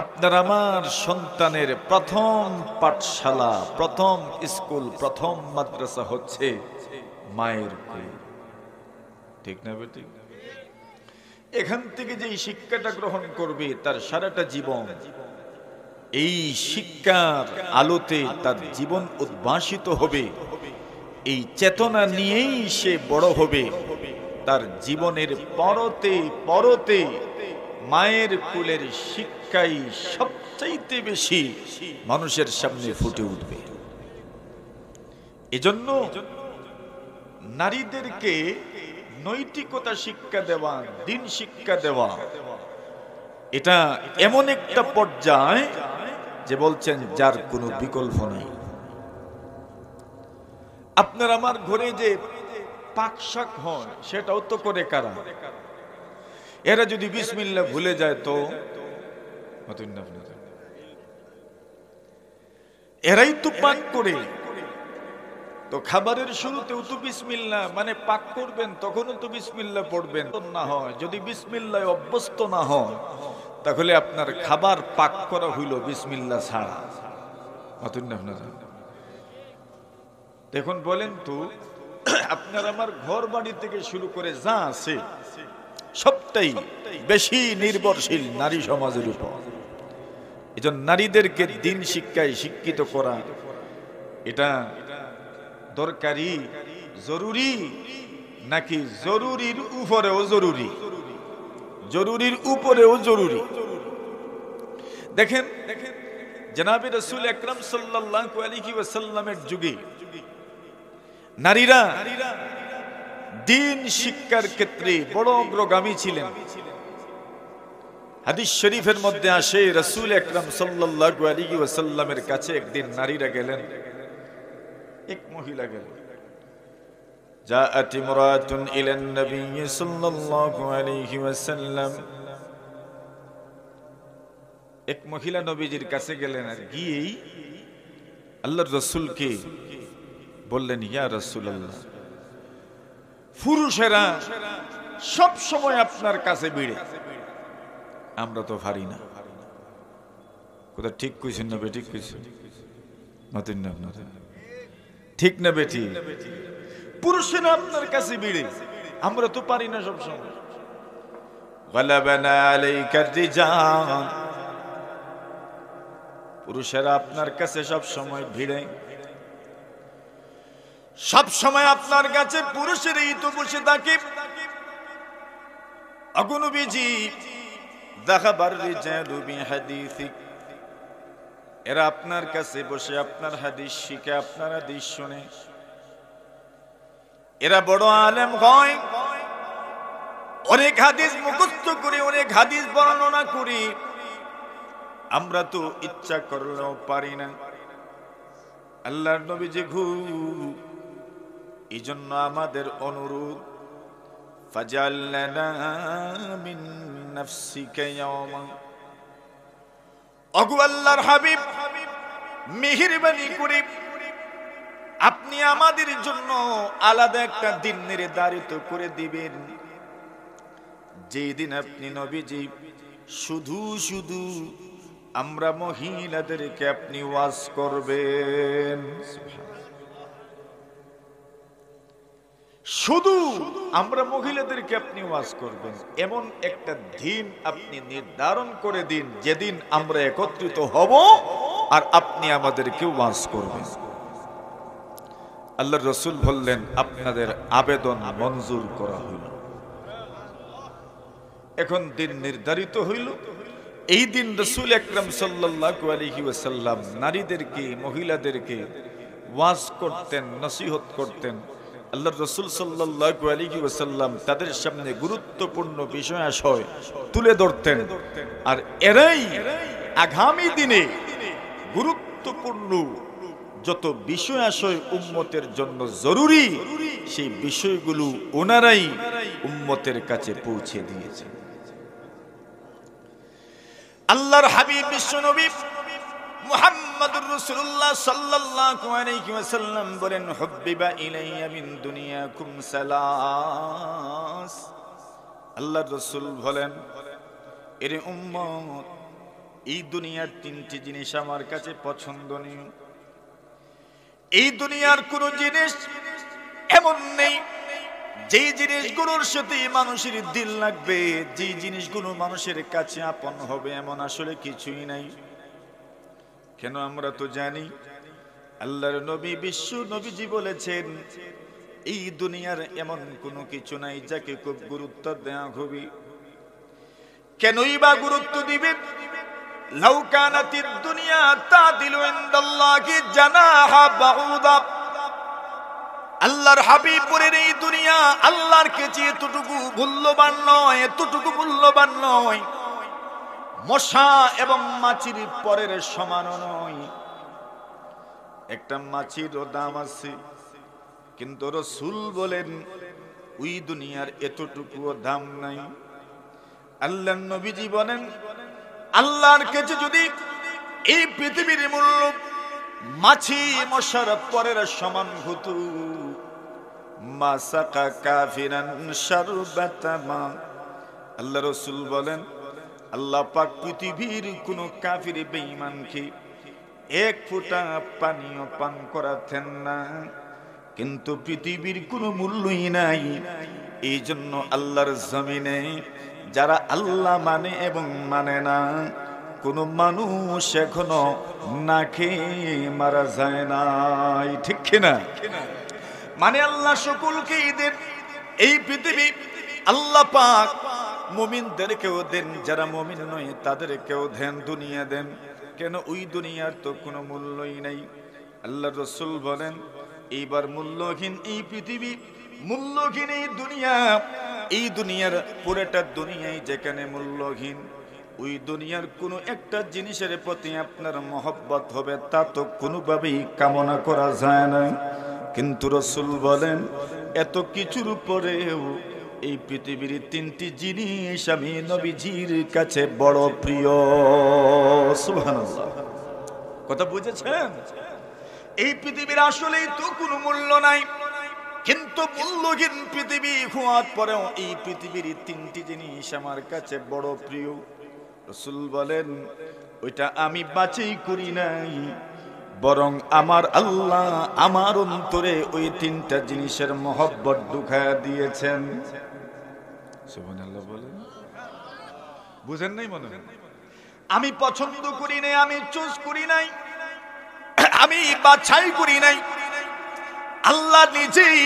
আপনার আমার সন্তানের প্রথম পাঠশালা, প্রথম স্কুল, প্রথম মাদ্রাসা হচ্ছে মায়ের কোল, ঠিক না বেটি? এখান থেকে যে শিক্ষাটা গ্রহণ করবে তার সারাটা জীবন এই শিক্ষার আলোতে তার জীবন উদ্ভাসিত হবে। এই চেতনা নিয়েই সে বড় হবে। তার জীবনের পরতে পরতে মায়ের কোলের শিক্ষাই সবচাইতে বেশি মানুষের সামনে ফুটে উঠবে। এজন্য নারীদেরকে নৈতিকতা শিক্ষা দেওয়া, দিন শিক্ষা দেওয়া, এটা এমন একটা পর্যায় যে বলছেন যার কোনো বিকল্প নেই। আপনার আমার ঘরে যে পাকশাক হয় সেটাও তো করে কারা? এরা যদি বিসমিল্লাহ ভুলে যায় তো এরাই তো পাক করে। তো খাবারের শুরুতেও তো বিসমিল্লাহ, মানে পাক করবেন তখনও তো বিসমিল্লাহ পড়বেন। না হয় যদি বিসমিল্লাহ অভ্যস্ত না হয় তাহলে আপনার খাবার পাক করা হইল বিসমিল্লাহ ছাড়া। দেখুন বলেন তো, আপনার আমার ঘর বাড়ি থেকে শুরু করে যা আছে সবটাই বেশি নির্ভরশীল নারী সমাজের উপর। এজন্য নারীদেরকে দিন শিক্ষায় শিক্ষিত করা এটা দরকারি, জরুরি, নাকি জরুরির উপরেও জরুরি? জরুরির উপরেও জরুরি। দেখেন জনাবে রাসূল আকরাম সাল্লাল্লাহু আলাইহি ওয়াসাল্লামের যুগে নারীরা দিন শিক্ষার ক্ষেত্রে বড় অগ্রগামী ছিলেন। হাদিস শরীফের মধ্যে আসে রাসূল আকরাম সাল্লাল্লাহু আলাইহি ওয়াসাল্লামের কাছে একদিন নারীরা গেলেন। এক মহিলা গেলেন। জাআত ইমরাতুন ইলান নবী সাল্লাল্লাহু আলাইহি ওয়াসাল্লাম। এক মহিলা নবীজির কাছে গেলেন, আর গিয়েই আল্লাহর রাসূলকে বললেন, ইয়া রাসূলুল্লাহ, পুরুষেরা সব সময় আপনার কাছে ভিড়ে, আমরা তো পারি না। কোথা ঠিক কইছেন না বেঠিক কইছেন? নতুন না আপনারা ঠিক না বেঠি? পুরুষেরা আপনার কাছে ভিড়ে, আমরা তো পারি না সব সময়। গালাবানা আলাইকা রিজাল, পুরুষেরা আপনার কাছে সব সময় ভিড়ে, সব সময় আপনার কাছে পুরুষেরই তো বসে থাকে। অগনবীজি যাহাবার রিজালু বিহাদিসিক, এরা আপনার কাছে বসে আপনার হাদিস শিখে, আপনার হাদিস শুনে। এরা বড় আলেম হয়, অনেক হাদিস মুখস্থ করে, অনেক হাদিস বর্ণনা করে আমরা তো ইচ্ছা করলেও পারি না। আল্লাহর নবীজি এই জন্য আমাদের অনুরোধ, ফাজআল লানা মিন নাফসিকা ইয়াওমা, ওগো আল্লাহর হাবিব মেহেরবানি করে আপনি আমাদের জন্য আলাদা একটা দিন নির্ধারিত করে দিবেন, যেই দিন আপনি নবীজি শুধু শুধু আমরা মহিলাদেরকে আপনি ওয়াজ করবেন। শুধু আমরা মহিলাদেরকে আপনি ওয়াজ করবেন, এমন একটা দিন আপনি নির্ধারণ করে দিন যেদিন আমরা একত্রিত হব আর আপনি আমাদেরকে ওয়াজ করবেন। আল্লাহর রাসূল বললেন, আপনাদের আবেদন মঞ্জুর করা হইল। এখন দিন নির্ধারিত হইল। এই দিন রাসূল আকরাম সাল্লাল্লাহু আলাইহি ওয়াসাল্লাম নারীদেরকে, মহিলাদেরকে ওয়াজ করতেন, নসিহত করতেন। আল্লাহর রাসূল সাল্লাল্লাহু আলাইহি ওয়াসাল্লাম তাদের সামনে গুরুত্বপূর্ণ বিষয়াশয় তুলে ধরতেন, আর এরাই আগামী দিনে গুরুত্বপূর্ণ যত বিষয়াশয় উম্মতের জন্য জরুরি, সেই বিষয়গুলো ওনারাই উম্মতের কাছে পৌঁছে দিয়েছেন। আল্লাহর হাবিব বিশ্বনবী মুহাম্মদুর রাসূলুল্লাহ সাল্লাল্লাহু আলাইহি ওয়াসাল্লাম বলেন, হুব্বিবা ইলাইয়া মিন দুনিয়াকুম সালাস। আল্লাহর রাসূল বলেন, এরে উম্মত, এই দুনিয়ার তিনটি জিনিস আমার কাছে পছন্দনীয়। এই দুনিয়ার কোন জিনিস এমন নেই যেই জিনিসগুলোর সাথে মানুষের দিল লাগবে, যেই জিনিসগুলো মানুষের কাছে আপন হবে, এমন আসলে কিছুই নাই। কেন? আমরা তো জানি আল্লাহর নবী বিশ্ব নবীজি বলেছেন, এই দুনিয়ার এমন কোনো কিছু নাই যাকে খুব গুরুত্ব দেওয়া হবে। কেনই বা গুরুত্ব দিবেন? লাউ কানাতিদ দুনিয়া তাদিলু ইনদাল্লাহি জানাহা বাউদা। আল্লাহর হাবিব বলেন, এই দুনিয়া আল্লাহর কাছে এতটুকু মূল্যবান নয়, এতটুকু মূল্যবান নয়, মশা এবং মাছির পরের সমান নয়। একটা মাছিরও দাম আছে, কিন্তু রাসূল বলেন ওই দুনিয়ার এতটুকুও দাম নাই। আল্লাহর নবীজি বলেন, আল্লাহর কাছে যদি এই পৃথিবীর মূল্য মাছি মশার পরের সমান হতো, মা সাকা কাফিরান শারবাতা মা। আল্লাহ রাসূল বলেন, আল্লাহ পাক পৃথিবীর কোন কাফির বেঈমানকে এক ফোঁটা পানিও পান করাতেন না, কিন্তু পৃথিবীর কোনো মূল্যই নাই। এই জন্য আল্লাহর জমিনে যারা আল্লাহ মানে এবং মানে না, কোন মানুষ এখনো না খেয়ে মারা যায় নাই, ঠিক কিনা? মানে আল্লাহ সকলকে দেন এই পৃথিবী, আল্লাহ পাক মুমিনদেরকেও দেন, যারা মুমিন নয় তাদেরকেও দেন, দুনিয়া দেন। কেন? ওই দুনিয়ার তো কোনো মূল্যই নাই। আল্লাহ রাসূল বলেন, এইবার মূল্যহীন এই পৃথিবী, মূল্যহীন এই দুনিয়া, এই দুনিয়ার পুরোটা দুনিয়াই যেখানে মূল্যহীন, ওই দুনিয়ার কোনো একটা জিনিসের প্রতি আপনার মহব্বত হবে তা তো কোনোভাবেই কামনা করা যায় না। কিন্তু রাসূল বলেন, এত কিছুর পরেও এই পৃথিবীর তিনটি জিনিস আমি নবীজির কাছে বড় প্রিয়। সুবহানাল্লাহ, কথা বুঝেছেন? এই পৃথিবীর আসলেই তো কোনো মূল্য নাই, কিন্তু মূল্যহীন পৃথিবী হওয়ার পরেও এই পৃথিবীর তিনটি জিনিস আমার কাছে বড় প্রিয়। রাসূল বলেন, ওইটা আমি বাছাই করি নাই, বরং আমার আল্লাহ আমার অন্তরে ওই তিনটা জিনিসের মহব্বত ঢুকায়া দিয়েছেন। সুবহানাল্লাহ বলেন, বুঝেন নাই মনে হয়? আমি পছন্দ করি নাই, আমি চুজ করি নাই, আমি বাছাই করি নাই, আল্লাহ নিজেই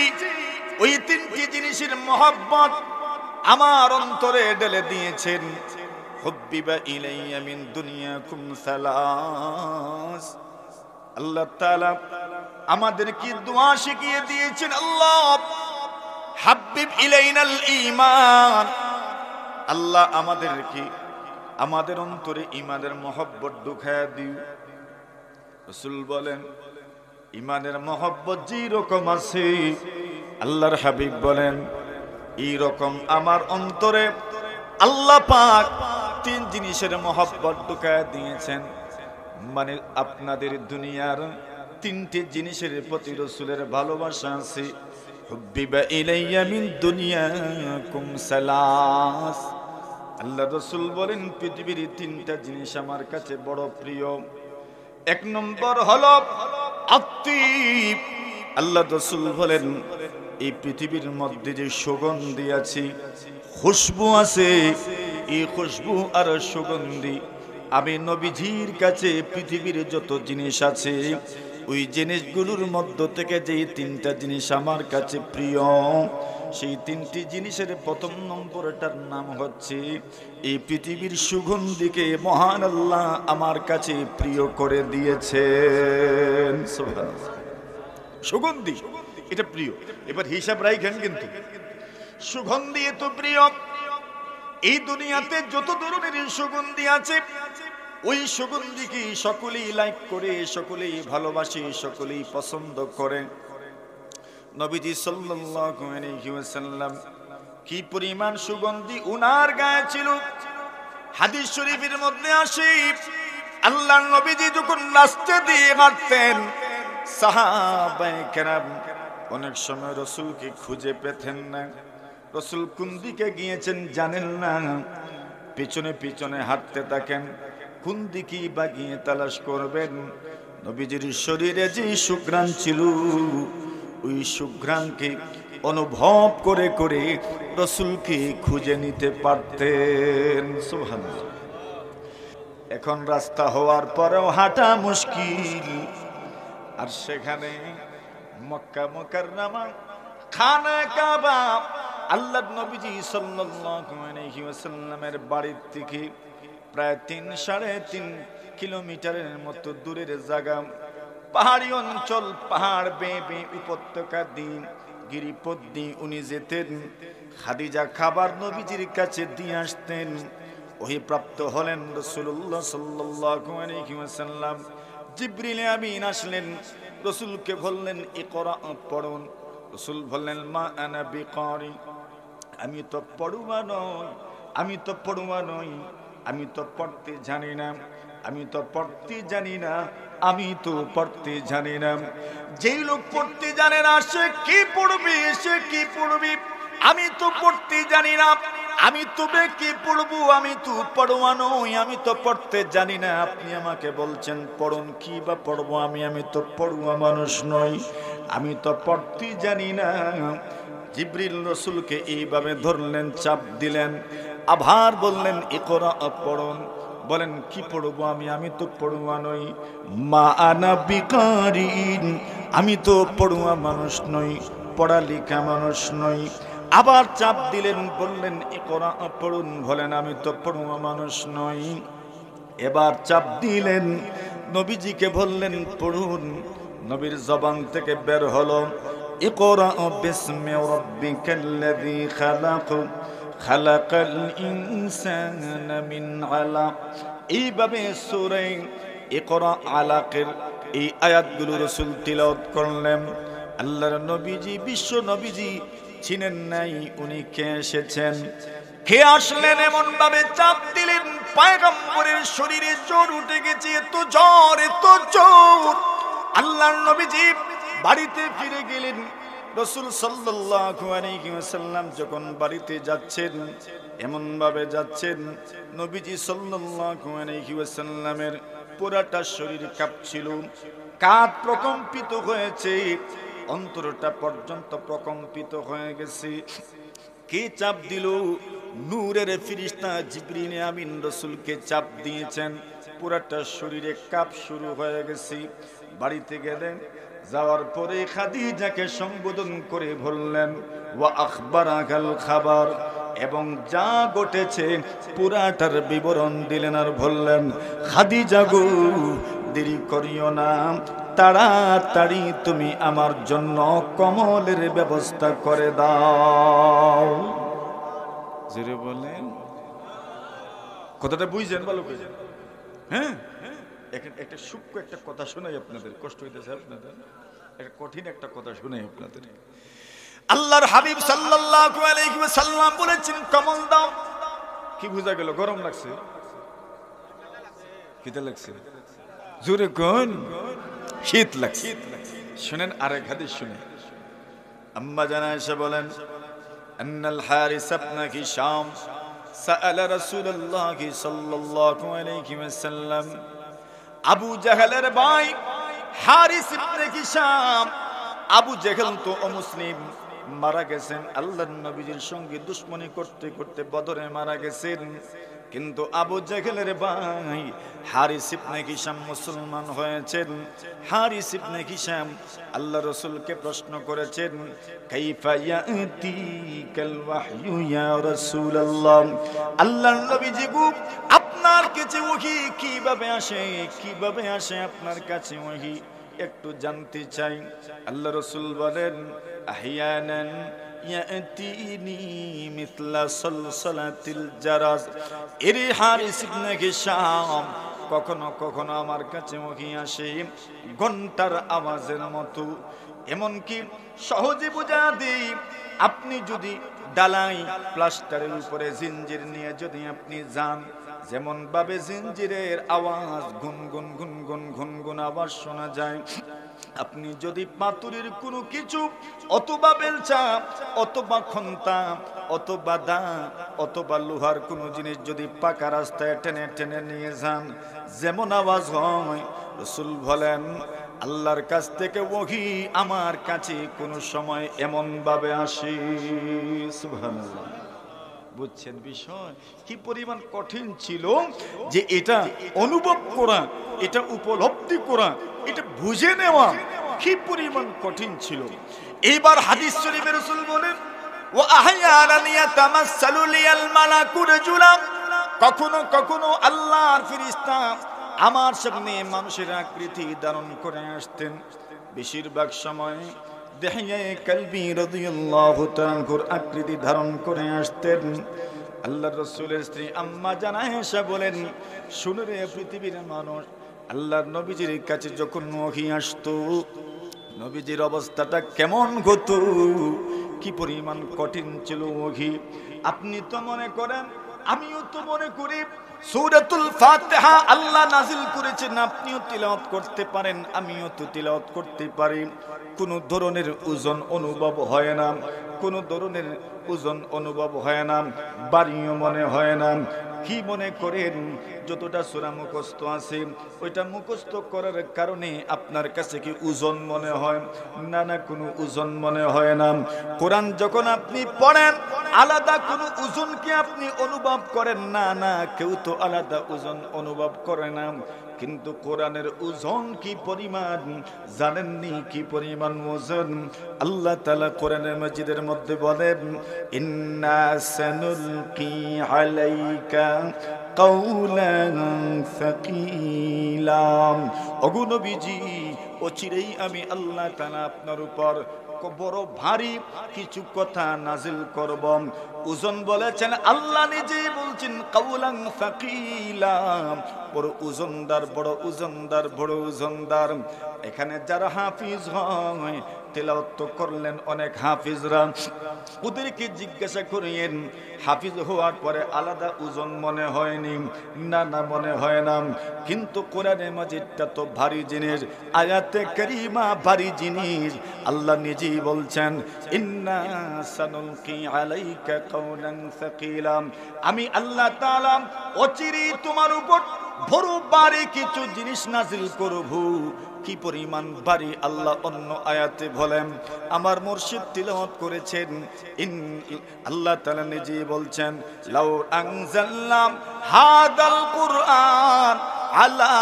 ওই তিনটি জিনিসের মহব্বত আমার অন্তরে ঢেলে দিয়েছেন। হুব্বিবা ইলাইয়া মিন দুনিয়াকুম সালাস। আল্লাহ তাআলা আমাদেরকে দোয়া শিখিয়ে দিয়েছেন, আল্লাহ হাব্বিব ইলাইনাল ঈমান। আল্লাহ আমাদেরকে আমাদের অন্তরে ইমানের মহব্বত ঢুকায়া দিও। রাসূল বলেন ইমানের মহব্বত যেরকম আছে, আল্লাহর হাবিব বলেন এই রকম আমার অন্তরে আল্লাহ পাক তিন জিনিসের মহব্বত ঢুকায়া দিয়েছেন। মানে আপনাদের দুনিয়ার তিনটি জিনিসের প্রতি রাসূলের ভালোবাসা আছে। হুব্বিবা ইলাইয়া মিন দুনিয়াকুম সালাস। আল্লাহ রাসূল বলেন পৃথিবীর তিনটা জিনিস আমার কাছে বড় প্রিয়। এক নম্বর হলো আত্মীব। আল্লাহ রাসূল বলেন এই পৃথিবীর মধ্যে যে সুগন্ধি আছে, খুশবু আছে, এই খুশবু আর সুগন্ধি আমি নবীজির কাছে পৃথিবীর যত জিনিস আছে ওই জিনিসগুলোর মধ্য থেকে যে তিনটা জিনিস আমার কাছে প্রিয়, সেই তিনটি জিনিসের প্রথম নম্বরটার নাম হচ্ছে এই পৃথিবীর সুগন্ধিকে মহান আল্লাহ আমার কাছে প্রিয় করে দিয়েছেন। সুবহানাল্লাহ। সুগন্ধি এটা প্রিয়। এবার হিসাব রাখেন, কিন্তু সুগন্ধি এত প্রিয়, এই দুনিয়াতে যত ধরনের সুগন্ধি আছে ওই সুগন্ধিকে সকলেই লাইক করে, সকলেই ভালোবাসে, সকলেই পছন্দ করে। নবীজি সাল্লাল্লাহু আলাইহি ওয়াসাল্লাম কি পরিমাণ সুগন্ধি উনার গায়ে ছিল। হাদিস শরীফের মধ্যে আসে আল্লাহর নবীজি যখন রাস্তা দিয়ে হাঁটতেন সাহাবায়ে কেরাম অনেক সময় রাসূলকে খুঁজে পেতেন না। রাসূল কোন দিকে গিয়েছেন জানেন না, পিছনে পিছনে হাঁটতে থাকেন। কোন দিকে বা গিয়ে তালাশ করবেন? নবীজির শরীরে যে সুঘ্রাণ ছিল ওই সুঘ্রাণকে অনুভব করে করে রাসূলকে খুঁজে নিতে পারতেন। সুবহানাল্লাহ। এখন রাস্তা হওয়ার পরেও হাঁটা মুশকিল, আর সেখানে মক্কা মুকাররমা খানা কাবা আল্লাহর নবীজি সাল্লাল্লাহু আলাইহি ওয়াসাল্লামের বাড়ির থেকে প্রায় ৩-৩.৫ কিলোমিটারের মতো দূরের জায়গা, পাহাড়ি অঞ্চল, পাহাড় বেয়ে বেয়ে উপত্যকা দিয়ে গিরিপথ দিয়ে উনি যেতেন। খাদিজা খাবার নবীজির কাছে দিয়ে আসতেন। ওহীপ্রাপ্ত হলেন রাসূলুল্লাহ সাল্লাল্লাহু আলাইহি ওয়াসাল্লাম। জিবরিল আমিন আসলেন, রাসূলকে বললেন ইকরা, পড়ুন। রাসূল বললেন মা আনা বিকারি, আমি তো পড়ুয়া নই, আমি তো পড়ুয়া নই, আমি তো পড়তে জানি না, আমি তো পড়তে জানি না, আমি তো পড়তে জানি না। যেই লোক পড়তে জানে না সে কি পড়বে, সে কি পড়বে? আমি তো পড়তে জানি না, আমি তবে কি পড়বো? আমি তো পড়ুয়া নই, আমি তো পড়তে জানি না। আপনি আমাকে বলছেন পড়ুন, কি বা পড়বো? আমি তো পড়ুয়া মানুষ নই, আমি তো পড়তে জানি না। জিবরিল রাসূলকে এইভাবে ধরলেন, চাপ দিলেন, আবার বললেন ইকরা, পড়ুন। বলেন কি পড়বো? আমি তো পড়ুয়া নই। মা আনা বিকারিন, আমি তো পড়ুয়া মানুষ নই, পড়ালেখা মানুষ নই। আবার চাপ দিলেন, বললেন ইকরা, পড়ুন। বলেন আমি তো পড়ুয়া মানুষ নই। এবার চাপ দিলেন, নবীজিকে বললেন পড়ুন। নবীর জবান থেকে বের হলো ইকরা বিসমি রাব্বিকাল্লাযী খালাক, খালাকাল ইনসানা মিন আলাক। এইভাবে সূরা ইকরা আলাকের এই আয়াতগুলো রাসূল তিলাওয়াত করলেন। আল্লাহর নবীজি, বিশ্ব নবীজি চিনেন নাই উনি কে এসেছেন, কে আসলেন। এমন ভাবে চাপ দিলেন পয়গম্বরের শরীরে জ্বর উঠে গেছে, এত জ্বর, এত জ্বর। আল্লাহর নবীজি বাড়িতে ফিরে গেলেন। রাসূল সাল্লাল্লাহু আলাইহি ওয়াসাল্লাম যখন বাড়িতে যাচ্ছেন, এমন ভাবে যাচ্ছেন নবীজি সাল্লাল্লাহু আলাইহি ওয়াসাল্লামের পুরাটা শরীর কাঁপছিল, কাঁধ প্রকম্পিত হয়েছে, অন্তরটা পর্যন্ত প্রকম্পিত হয়ে গেছে। কে চাপ দিল? নূরের ফেরেশতা জিবরিল আমিন রাসূলকে চাপ দিয়েছেন, পুরাটা শরীরে কাঁপ শুরু হয়ে গেছে। বাড়িতে গেলেন, যাওয়ার পরে খাদিজাকে সম্বোধন করে বললেন ওয়া আখবারাকাল খাবার, এবং যা ঘটেছে পুরাটার বিবরণ দিলেন। আর বললেন খাদিজা গো, দেরি করিও না, তাড়াতাড়ি তুমি আমার জন্য কমলের ব্যবস্থা করে দাও। জোরে বলেন কথাটা বুঝছেন ভালো করে? হ্যাঁ, একটা সূক্ষ্ম একটা কথা শোনাই আপনাদের, কষ্ট হইতেছে আপনাদের, একটা কঠিন একটা কথা শোনাই আপনাদের। আল্লাহর হাবিব সাল্লাল্লাহু আলাইহি ওয়াসাল্লাম বলেছেন, কমল দাও। কি বুঝা গেল? গরম লাগছে? শীত লাগছে? জোরে কোন? শীত লাগছে। শুনেন আরেক হাদিস শুনে। আম্মা জানা এসে বলেন, আন্নাল হারিস ইবনে হিশাম সাআলা রাসূলুল্লাহ সাল্লাল্লাহু আলাইহি ওয়াসাল্লাম, আবু জাহেলের ভাই হারিস ইবনে হিশাম, আবু জাহেল তো অমুসলিম, মারা গেছেন আল্লাহর নবীজির সঙ্গে দুশমনি করতে করতে বদরে মারা গেছেন। কিন্তু আবু জাহেলের ভাই হারিস ইবনে হিশাম মুসলমান হয়েছেন। হারিস ইবনে হিশাম আল্লাহ রাসূলকে প্রশ্ন করেছেন, কাইফা ইয়াতিকাল ওয়াহয়ু ইয়া রাসূলুল্লাহ, আল্লাহর নবীজি গো আপনার কাছে ওহী কিভাবে আসে, কিভাবে আসে আপনার কাছে ওহী, একটু জানতে চাই। আল্লাহ রাসূল বলেন, আহিয়ানান ইয়াতিনি মিথলা সালসালাতিল জারাস, এরে হারিস ইবনে হিশাম কখনো কখনো আমার কাছে ওহী আসে ঘন্টার আওয়াজের মতো। এমনকি সহজে বোঝা দেই, আপনি যদি ডালাই প্লাস্টারের উপরে জিঞ্জির নিয়ে যদি আপনি যান, যেমন ভাবে জিঞ্জিরের আওয়াজ গুনগুন গুনগুন গুনগুন আওয়াজ শোনা যায়, আপনি যদি পাতুরির কোনো কিছু অথবা বেলচা অথবা খন্তা অথবা দা অথবা লোহার কোনো জিনিস যদি পাকা রাস্তায় টেনে টেনে নিয়ে যান, যেমন আওয়াজ হয়, রাসূল বলেন আল্লাহর কাছ থেকে ওহী আমার কাছে কোনো সময় এমন ভাবে আসে। সুবহানাল্লাহ। বুঝছেন বিষয় কি পরিমাণ কঠিন ছিল যে এটা অনুভব করা, এটা উপলব্ধি করা, এটা বুঝে নেওয়া কি পরিমাণ কঠিন ছিল। এইবার হাদিস শরীফে রাসূল বলেন, ওয়া আহয়ানান ইয়াতামাসসালু লিয়াল মালাকু রাজুলান, কখনো কখনো আল্লাহর ফেরেশতা আমার সামনে মানুষের আকৃতি ধারণ করে আসতেন। বেশিরভাগ সময় দেহিয়া কলবি রাদিয়াল্লাহু তাআলার আকৃতি ধারণ করে আসতেন। আল্লাহর রাসূলের স্ত্রী আম্মা জানা আয়েশা বলেন, শুনে রে পৃথিবীর মানুষ, আল্লাহর নবীজির কাছে যখন ওহী আসতো, নবীজির অবস্থাটা কেমন হতো, কি পরিমাণ কঠিন ছিল ওহী। আপনি তো মনে করেন, আমিও তো মনে করি সূরাতুল ফাতিহা আল্লাহ নাযিল করেছেন, আপনিও তিলাওয়াত করতে পারেন, আমিও তো তিলাওয়াত করতে পারি, কোনো ধরনের ওজন অনুভব হয় না, কোনো ধরনের ওজন অনুভব হয় না, বাড়িও মনে হয় না। কি মনে করেন যতটা সূরা মুখস্থ আছে ওইটা মুখস্থ করার কারণে আপনার কাছে কি ওজন মনে হয়? না না, কোনো ওজন মনে হয় না। কোরআন যখন আপনি পড়েন আলাদা কোনো ওজন কি আপনি অনুভব করেন? না না, কেউ তো আলাদা ওজন অনুভব করে না। কিন্তু কোরআনের ওজন কি পরিমাণ জানেননি? কি পরিমাণ ওজন আল্লাহ তাআলা কোরআনের মাজিদের মধ্যে বলেন, ইন্না সানুলকি আলাইকা কাওলান সাকিলা, ওগো নবীজি অচিরেই আমি আল্লাহ তাআলা আপনার উপর বড় ভারী কিছু কথা নাজিল করব। ওজন বলেছেন আল্লাহ নিজেই বলছেন, কাওলান সাকিলা, বড় ওজনদার, বড় ওজনদার, বড় ওজনদার। এখানে যারা হাফিজ হয়, তেলাওয়াত করলেন অনেক হাফিজরা, ওদেরকে জিজ্ঞাসা করেন হাফিজ হওয়ার পরে আলাদা ওজন মনে হয়নি? না না, মনে হয় না। কিন্তু কোরআনে মাজিদটা তো ভারী জিনিস, আয়াতে কারিমা ভারী জিনিস। আল্লাহ নিজেই বলছেন, ইন্না সানুলকি আলাইকা কাওলান সাকিলা, আমি আল্লাহ তাআলা অচিরেই তোমার উপর বড় ভারী কিছু জিনিস নাজিল করব। কি পরিমাণ ভারী আল্লাহ অন্য আয়াতে বলেন, আমার মুর্শিদ তিলাওয়াত করেছেন, আল্লাহ তাআলা নিজেই বলছেন, লাউ আনজালনা হাদাল কুরআন আলা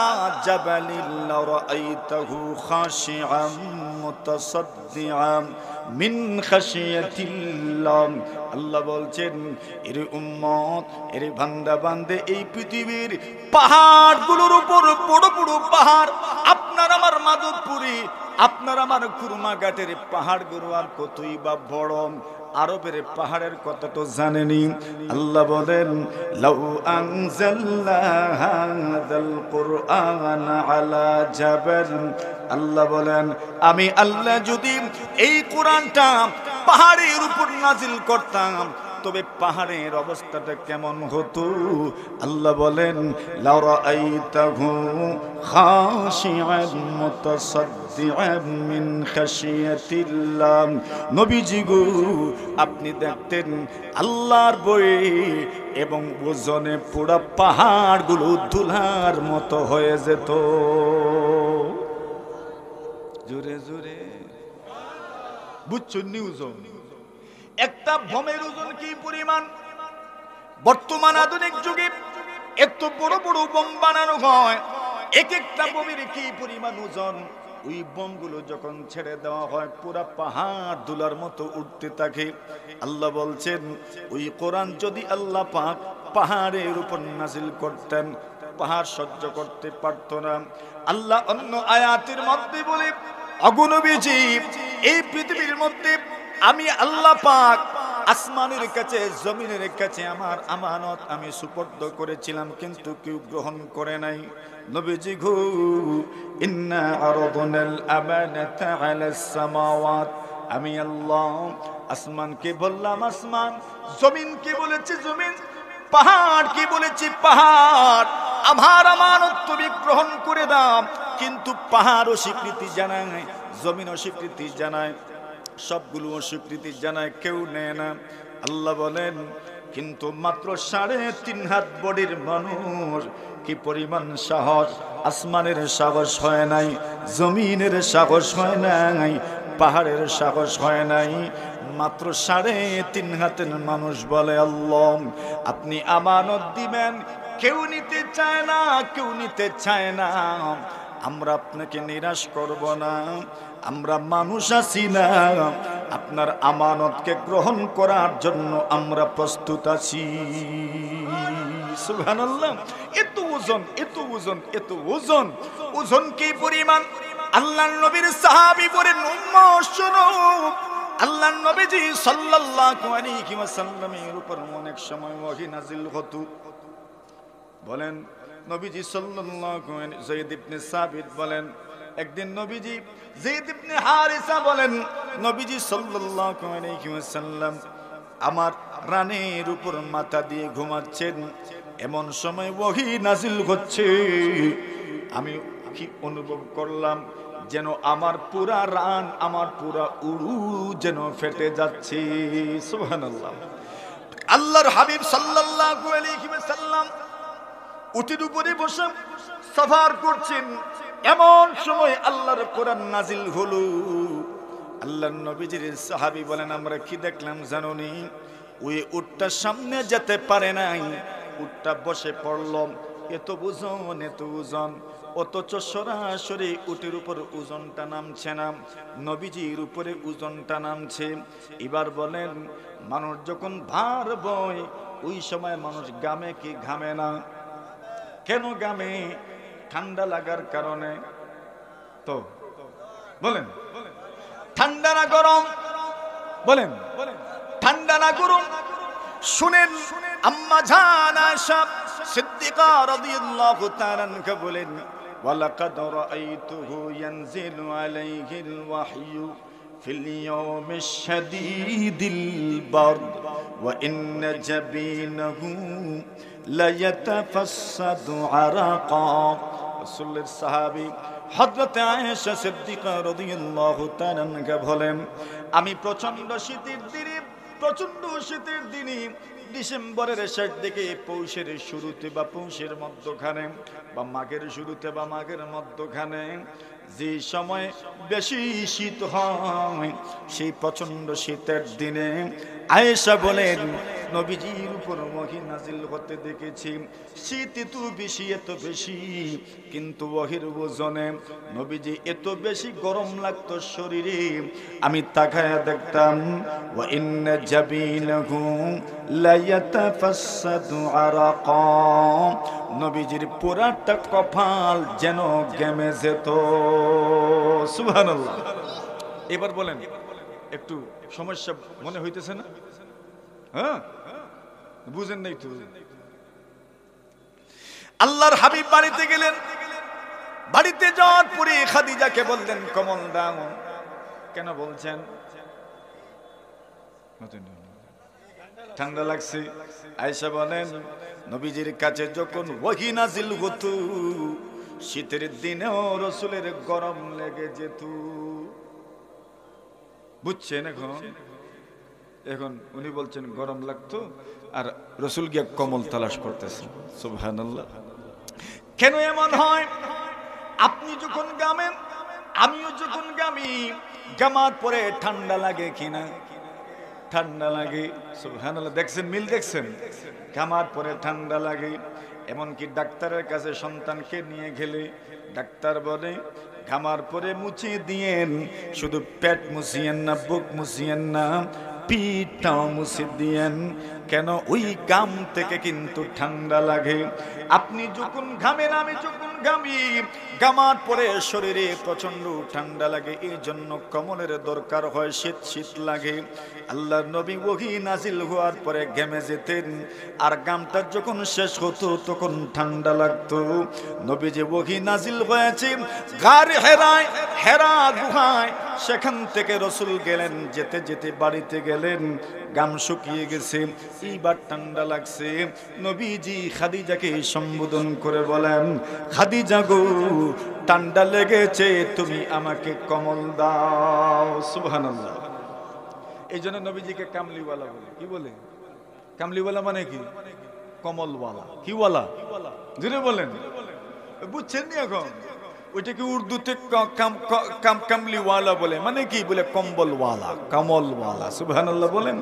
জাবালিন লারাআইতাহু খাশিআম মুতাসাদ্দিআম মিন খাশিয়াতিল্লাহ। আল্লাহ বলছেন, এরে উম্মত, এরে বান্দা বান্দে, এই পৃথিবীর পাহাড়গুলোর উপর, বড় বড় পাহাড় আপনার আপনার আমার মাধবপুরী, আপনার আমার কুরমাঘাটের পাহাড়গুলো আর কতই বা বড়, আরবের পাহাড়ের কথা তো জানেনি। আল্লাহ বলেন লাউ আনজালনা হাযাল কুরআন আলা জাবাল, আল্লাহ বলেন আমি আল্লাহ যদি এই কোরআনটা পাহাড়ের উপর নাজিল করতাম তবে পাহাড়ের অবস্থাটা কেমন হতো। আল্লাহ বলেন লা রাআইতাহু খাশিআন মুতাসাদ্দিআন মিন খাশিয়াতিল্লাহ, নবীজি গো আপনি দেখতেন আল্লাহর ভয়ে এবং ওজনে পুরো পাহাড়গুলো ধুলার মতো হয়ে যেত। জোরে জোরে বুঝছেন নিউজ, একটা বোমের ওজন কি পরিমাণ? বর্তমান আধুনিক যুগে এত বড় বড় বোম বানানো হয়, এক একটা বোমের কি পরিমাণ ওজন। ওই বোমগুলো যখন ছেড়ে দেওয়া হয় পুরা পাহাড় দুলার মতো উঠতে থাকে। আল্লাহ বলছেন ওই কোরআন যদি আল্লাহ পাক পাহাড়ের উপর নাজিল করতেন পাহাড় সহ্য করতে পারত না। আল্লাহ অন্য আয়াতের মধ্যে বলে অগুনবীজি এই পৃথিবীর মধ্যে আমি আল্লাহ পাক আসমানের কাছে জমিনের কাছে আমার আমানত আমি সুপর্দ করেছিলাম কিন্তু কেউ গ্রহণ করে নাই। নবীজি গো ইন্না আরাদনাল আমানাতা আলাস সামাওয়াত, আমি আল্লাহ আসমানকে বললাম আসমান, জমিনকে বলেছি জমিন, পাহাড় কি বলেছি পাহাড়, আমার আমানত তুমি গ্রহণ করে দাও। কিন্তু পাহাড় অস্বীকৃতি জানায়, জমিন অস্বীকৃতি জানায়, সবগুলো অস্বীকৃতি জানায়, কেউ নেয় না। আল্লাহ বলেন কিন্তু মাত্র 3.5 হাত বডির মানুষ কি পরিমাণ সাহস, আসমানের সাহস হয় নাই, জমিনের সাহস হয় নাই, পাহাড়ের সাহস হয় নাই, মাত্র 3.5 হাতের মানুষ বলে আল্লাহ আপনি আমানত দিবেন, কেউ নিতে চায় না, কেউ নিতে চায় না। আমরা আপনাকে নিরাশ করব না, আমরা মানুষ আছি না, আপনার আমানতকে গ্রহণ করার জন্য আমরা প্রস্তুত আছি। সুবহানাল্লাহ, এত ওজন, এত ওজন, এত ওজন, ওজন কি পরিমাণ? আল্লাহর নবীর সাহাবী বলেন উম্মত শোনো, আল্লাহর নবীজি সাল্লাল্লাহু আলাইহি ওয়াসাল্লামের উপর অনেক সময় ওহী নাজিল হতো। বলেন নবীজি সাল্লাল্লাহু আলাইহি, যায়েদ ইবনে সাবিত বলেন একদিন নবীজি, যায়েদ ইবনে হারিসা বলেন নবীজি সাল্লাল্লাহু আলাইহি ওয়াসাল্লাম আমার রানের উপর মাথা দিয়ে ঘুমাচ্ছেন, এমন সময় ওহী নাজিল হচ্ছে, আমি কি অনুভব করলাম যেন আমার পুরা রান, আমার পুরা উড়ু যেন ফেটে যাচ্ছে। সুবহানাল্লাহ। আল্লাহর হাবিব সাল্লাল্লাহু আলাইহি ওয়াসাল্লাম উটের উপরে বসে সফর করছেন, এমন সময় আল্লাহর কোরআন নাজিল হলো। আল্লাহর নবীজির সাহাবী বলেন আমরা কি দেখলাম জানোনি? ওই উটটা সামনে যেতে পারে নাই, উটটা বসে পড়ল, এত ওজন, এত ওজন, অথচ সরাসরি উটের উপর ওজনটা নামছে না, নবীজির উপরে ওজনটা নামছে। এবার বলেন মানুষ যখন ভার বয় ওই সময় মানুষ ঘামে কি ঘামে না? কেন ঘামে? ঠান্ডা লাগার কারণে। তো বলেন ঠান্ডা না গরম? বলেন ঠান্ডা না গরম? শুনেন আম্মা জান আয়েশা সিদ্দিকা রাদিয়াল্লাহু তাআলা আনহা বলেন ওয়ালাকাদ রাআইতুহু ইয়ানজিলু আলাইহিল ওয়াহয়ু ফিল ইয়াউমিশ শাদীদিল বারদ ওয়া ইন্না জাবিনাহু লা ইয়াতাফাসসাদু আরাকা। রাসূলের সাহাবী হযরত আয়েশা সিদ্দিকা রাদিয়াল্লাহু তাআলা আনহা বলেন আমি প্রচন্ড শীতের দিনে ডিসেম্বরের শেষ দিকে, পৌষের শুরুতে বা পৌষের মধ্যখানে বা মাঘের শুরুতে বা মাঘের মধ্যখানে যে সময় বেশি শীত হয় সেই প্রচন্ড শীতের দিনে আয়েশা বলেন নবীজির উপর ওহী নাজিল হতে দেখেছি। শীত এত বেশি, কিন্তু ওহীর ওজনে নবীজি এত বেশি গরম লাগতো শরীরে, আমি তাকায়া দেখতাম ওয়া ইন্না জাবিনাহু লা ইয়াতাফাসসাদু আরাকা, নবীজির পুরাটা কপাল যেন ঘেমে যেত। সুবহানাল্লাহ। এবার বলেন, একটু সমস্যা মনে হইতেছে না? হ্যাঁ, বুঝেন নাই তো? আল্লাহর হাবিব বাড়িতে গেলেন, বাড়িতে যাওয়ার পরে খাদিজাকে বললেন কমল দাও। কেন বলছেন? ঠান্ডা লাগছে। আয়েশা বলেন নবীজির কাছে যখন ওহী নাজিল হতো শীতের দিনেও রাসূলের গরম লেগে যেত। বুঝছেন? এখন উনি বলছেন গরম লাগতো আর রাসূল গিয়ে কমল তালাশ করতেছে। সুবহানাল্লাহ। কেন এমন হয়? আপনি যখন গামেন, আমিও যখন গামি, গামার পরে ঠান্ডা লাগে কিনা? ঠান্ডা লাগে। সুবহানাল্লাহ। দেখছেন, মিল দেখছেন? গামার পরে ঠান্ডা লাগে। এমনকি ডাক্তারের কাছে সন্তানকে নিয়ে গেলে ডাক্তার বলে ঘামার পরে মুছিয়ে দিয়েন, শুধু পেট মুছিয়েন না, বুক মুছিয়েন না, পিঠটাও মুছে দিয়েন। কেন? ওই গাম থেকে কিন্তু ঠান্ডা লাগে। আপনি যখন ঘামেন, আমি যখন ঘামি, ঘামার পরে শরীরে প্রচন্ড ঠান্ডা লাগে। এই জন্য কমলের দরকার হয়, শীত শীত লাগে। আল্লাহর নবী ওহী নাজিল হওয়ার পরে ঘেমে যেতেন, আর গামটা যখন শেষ হতো তখন ঠান্ডা লাগতো। নবীজি ওহী নাজিল হয়েছে গার হেরায়, হেরা গুহায়, সেখান থেকে রাসূল গেলেন। যেতে যেতে বাড়িতে গেলেন, গাম শুকিয়ে গেছে, এইবার ঠান্ডা লাগছে। নবীজি খাদিজাকে সম্বোধন করে বলেন, খাদিজা গো, ঠান্ডা লেগেছে, তুমি আমাকে কমল দাও। সুবহানাল্লাহ। এই জন্য নবীজিকে কামলিওয়ালা বলে। কি বলে? কামলিওয়ালা মানে কি? কমলওয়ালা। কি ওয়ালা? জোরে বলেন। বুঝছেন নি এখন? ওইটাকে উর্দুতে কামলিওয়ালা বলে। মানে কি? বলে কম্বলওয়ালা, কমলওয়ালা। সুবহানাল্লাহ বলেন।